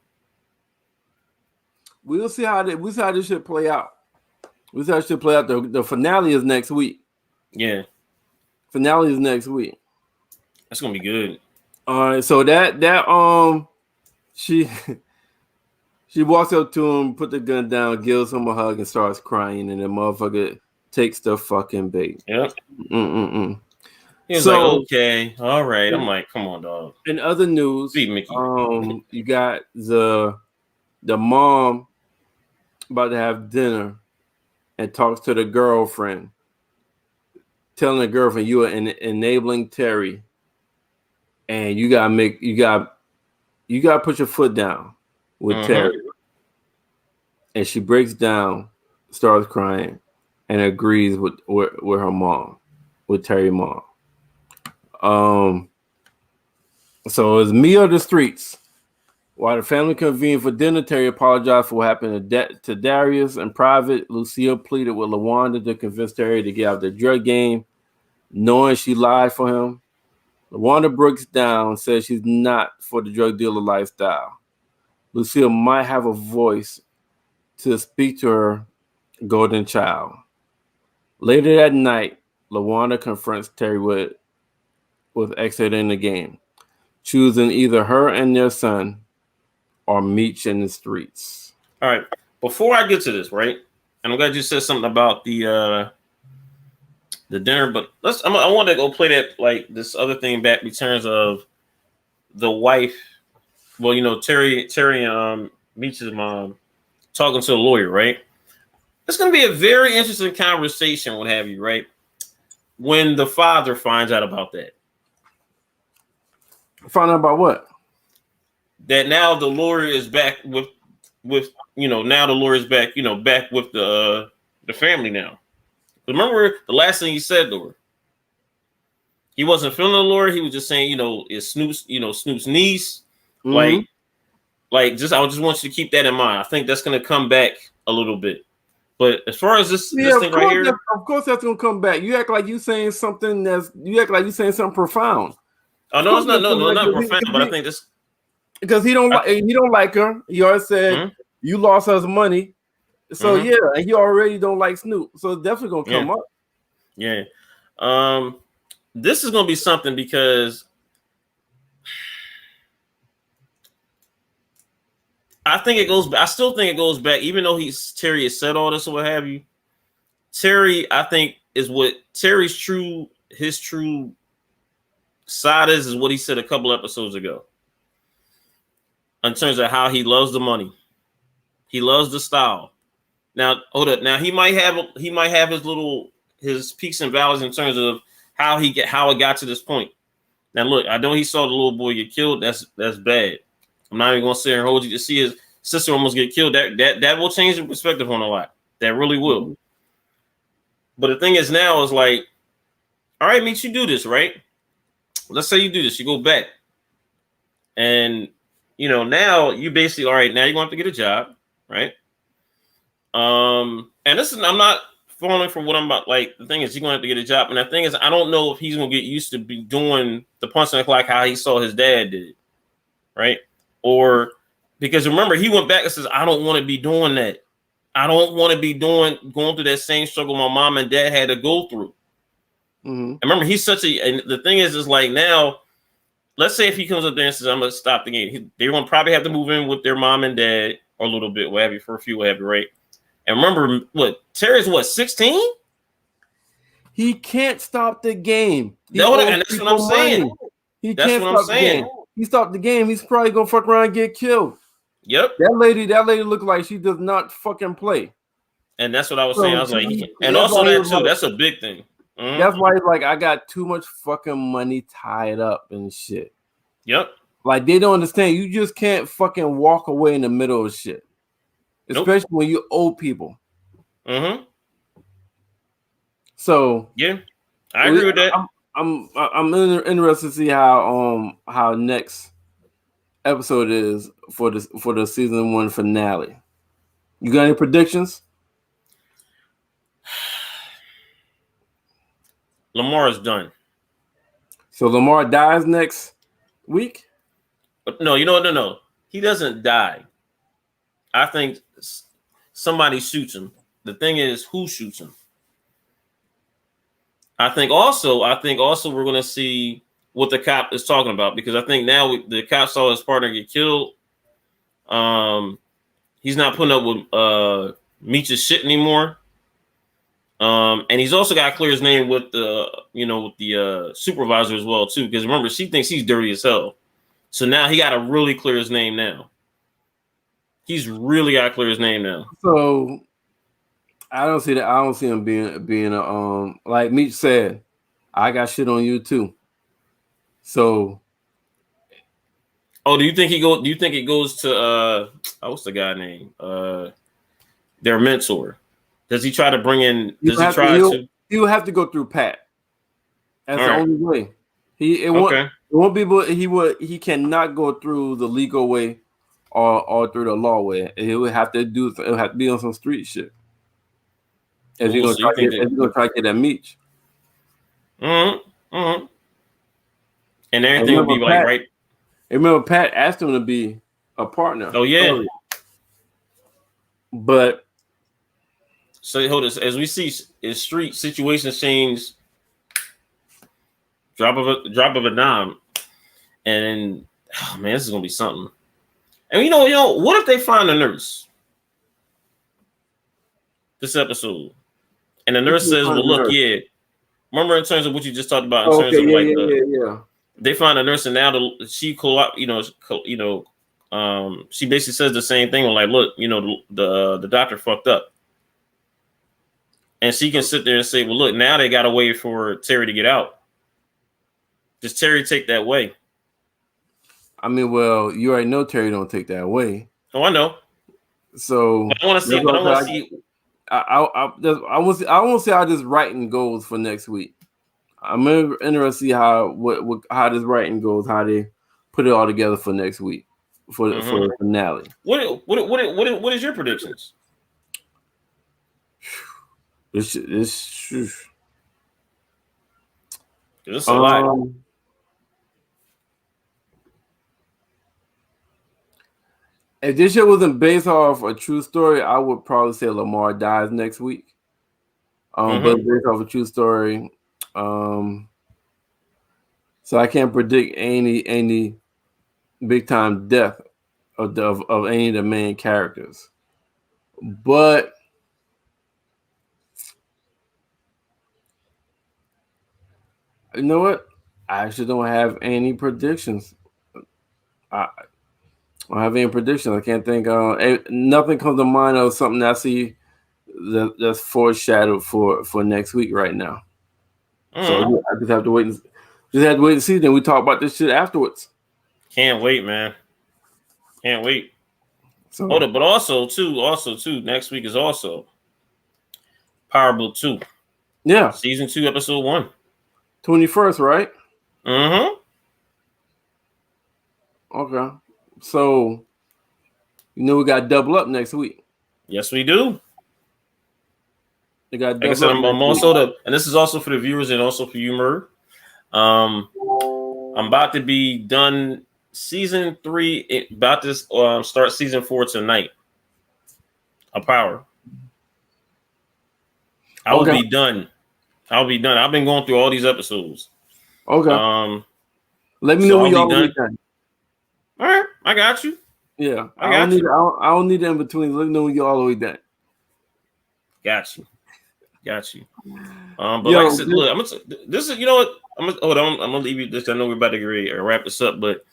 We'll see how this should play out. We'll see how it should play out. The finale is next week. Yeah. Finale is next week. That's gonna be good. All right, so that she walks up to him, put the gun down, gives him a hug, and starts crying, and the motherfucker takes the fucking bait. Yep. He was like, okay, all right. I'm like, come on, dog. In other news, you got the mom about to have dinner and talks to the girlfriend, telling the girlfriend, you are enabling Terry, and you gotta put your foot down with Terry. And she breaks down, starts crying, and agrees with her mom, with Terry's mom. So it's me or the streets. While the family convened for dinner, Terry apologized for what happened to Darius in private. Lucille pleaded with LaWanda to convince Terry to get out of the drug game, knowing she lied for him. LaWanda breaks down, says she's not for the drug dealer lifestyle. Lucille might have a voice to speak to her golden child. Later that night, LaWanda confronts Terry with exiting the game, choosing either her and their son or Meech in the streets. All right. Before I get to this, right? And I'm glad you said something about the dinner, but I want to go play that, like, this other thing back in terms of the wife. Well, Terry and Meech's mom talking to a lawyer, right? It's going to be a very interesting conversation, what have you, right? When the father finds out about that. Find out about what? That now the lawyer is back with now the lawyer is back, back with the family now. Remember the last thing he said to her? He wasn't feeling the lawyer. He was just saying, it's Snoop's niece. Mm-hmm. I just want you to keep that in mind. I think that's going to come back a little bit. But as far as this thing right here, of course that's going to come back. You act like you saying something profound. Oh no, it's not not profound. But I think this because he don't like her. He already said you lost us money, so yeah, and he already don't like Snoop. So it's definitely going to come up. Yeah, this is going to be something because I still think it goes back, even though Terry has said all this or what have you. Terry, I think, is what Terry's his true side is what he said a couple episodes ago. In terms of how he loves the money. He loves the style. Now, hold up. Now he might have his peaks and valleys in terms of how it got to this point. Now look, I know he saw the little boy get killed. That's bad. I'm not even gonna sit here and hold you to see his sister almost get killed. That will change the perspective on a lot. That really will. Mm-hmm. But the thing is now is like, all right, Meech, you do this, right? Let's say you do this. You go back. And now you basically, all right, now you're going to have to get a job, right? And I'm not falling for what I'm about. Like, the thing is, you're going to have to get a job. And the thing is, I don't know if he's going to get used to be doing the punch on the clock how he saw his dad did, right? Or because remember, he went back and says, I don't want to be doing that. I don't want to be going through that same struggle my mom and dad had to go through. Mm-hmm. And remember, he's and the thing is like now, let's say if he comes up there and says, I'm going to stop the game. They're going to probably have to move in with their mom and dad or a little bit, what have you, for a few, what have you, right? And remember, Terry's 16? He can't stop the game. And that's what I'm saying. He can't stop the game. He stopped the game. He's probably going to fuck around and get killed. Yep. That lady looks like she does not fucking play. And that's what I was saying. I was like, and also that too. That's a big thing. Mm-hmm. That's why he's like, I got too much fucking money tied up and shit. Yep. Like they don't understand. You just can't fucking walk away in the middle of shit. Especially when you owe people. Mm-hmm. So yeah, I agree with that. I'm interested to see how next episode is for the season 1 finale. You got any predictions? Lamar is done. So Lamar dies next week? But no, you know what? No. He doesn't die. I think somebody shoots him. The thing is, who shoots him? I think also we're going to see what the cop is talking about, because I think now the cop saw his partner get killed. He's not putting up with Meech's shit anymore. And he's also got to clear his name with the supervisor as well too, because remember, she thinks he's dirty as hell. So now he got to really clear his name now. He's really got to clear his name now. So I don't see that. I don't see him being a like Meech said, I got shit on you too. So do you think it goes to what's the guy name? Their mentor. Does he try to bring in he will have to go through Pat. That's the only way. He cannot go through the legal way or through the law way. He would have to be on some street shit. If you're gonna try to get that Meech. Mm-hmm. And everything will be like right. Remember, Pat asked him to be a partner. Oh yeah. Earlier. But so hold us as we see is street situations change. Drop of a dime, and man, this is gonna be something. And you know, what if they find a nurse this episode, and the nurse says, "Well, look, yeah, remember in terms of what you just talked about in terms of they find a nurse, and now she she basically says the same thing, like, look, the doctor fucked up." And she can sit there and say, well, look, now they got to wait for Terry to get out. Does Terry take that way? I mean, well, you already know Terry don't take that way. Oh, I know. So I want to see. I want to see how this writing goes for next week. I'm interested to see how this writing goes, how they put it all together for next week for the finale. What is your predictions? It's a lot. If this shit wasn't based off a true story, I would probably say Lamar dies next week. But based off a true story, so I can't predict any big time death of any of the main characters. But you know what? I actually don't have any predictions. I don't have any predictions. I can't think. Nothing comes to mind of something I see that's foreshadowed for next week right now. So I just have to wait and see. Then we talk about this shit afterwards. Can't wait, man. Can't wait. So, but also too, next week is also Powerball 2. Yeah. Season 2, episode 1. 21st, right? Mm-hmm. Okay. So, we got Double Up next week. Yes, we do. They got like I said, I'm also and this is also for the viewers and also for you, Merv. I'm about to be done season 3. About to start season 4 tonight. A Power. I will be done. I'll be done. I've been going through all these episodes. Okay. Let me know when y'all done. All right, I got you. Yeah, I don't need the in between. Let me know when you're all the way done. Got you. But like I said, look, this is, you know what? I'm gonna leave you this. I know we're about to wrap this up, but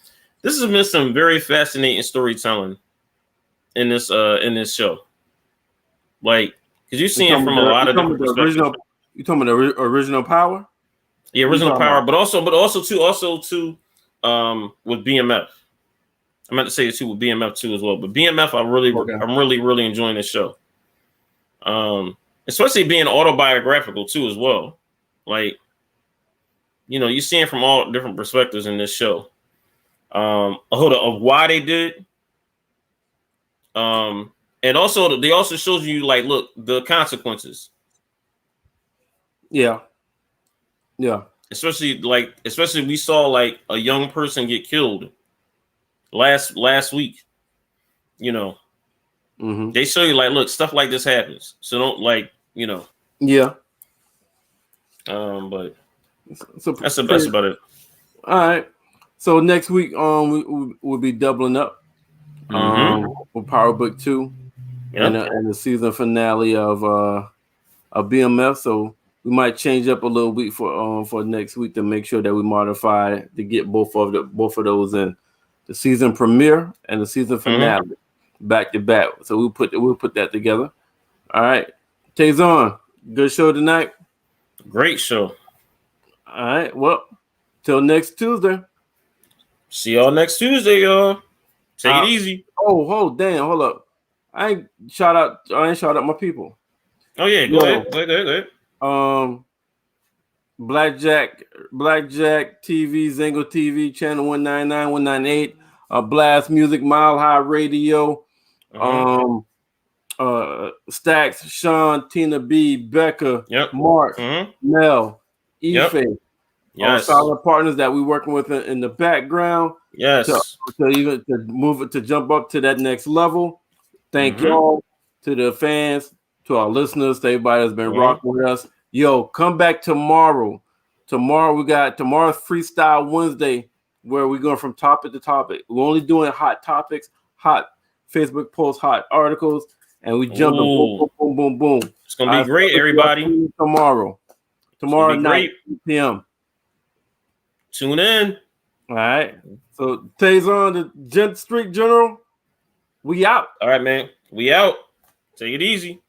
this has been some very fascinating storytelling in this show. Like, because you're seeing from a lot of different perspectives. You talking about the original Power? Yeah, original Power, but also too, with BMF. I meant to say it too with BMF too as well, but BMF, I'm really enjoying this show. especially being autobiographical too as well. Like, you're seeing from all different perspectives in this show. Of why they did. And also they also shows you like, look, the consequences. Yeah. Especially we saw like a young person get killed last week. They show you like, look, stuff like this happens. So don't Yeah. But so that's about it. All right. So next week, we'll be doubling up. With Power Book 2 and the season finale of BMF. So we might change up a little bit for next week to make sure that we modify to get both of those in the season premiere and the season finale back to back. So we'll put that together. All right, Taison, good show tonight. Great show. All right, well, till next Tuesday. See y'all next Tuesday, y'all. Take it easy. Hold up. I ain't shout out my people. Oh yeah, go ahead. Blackjack TV, Zingo TV, channel 199, 198, Blast Music, Mile High Radio, Stacks, Sean, Tina B, Becca, Mark, Mel, Ife, solid partners that we working with in the background. Yes. To jump up to that next level. Thank y'all, to the fans, to our listeners, to everybody that's been rocking with us. Yo, come back tomorrow. Tomorrow's Freestyle Wednesday, where we're going from topic to topic. We're only doing hot topics, hot Facebook posts, hot articles, and we jump boom, boom, boom, boom. It's gonna be great, everybody. Tomorrow night, 8 p.m. Tune in. All right. So Taison, the Gent Street General, we out. All right, man. We out. Take it easy.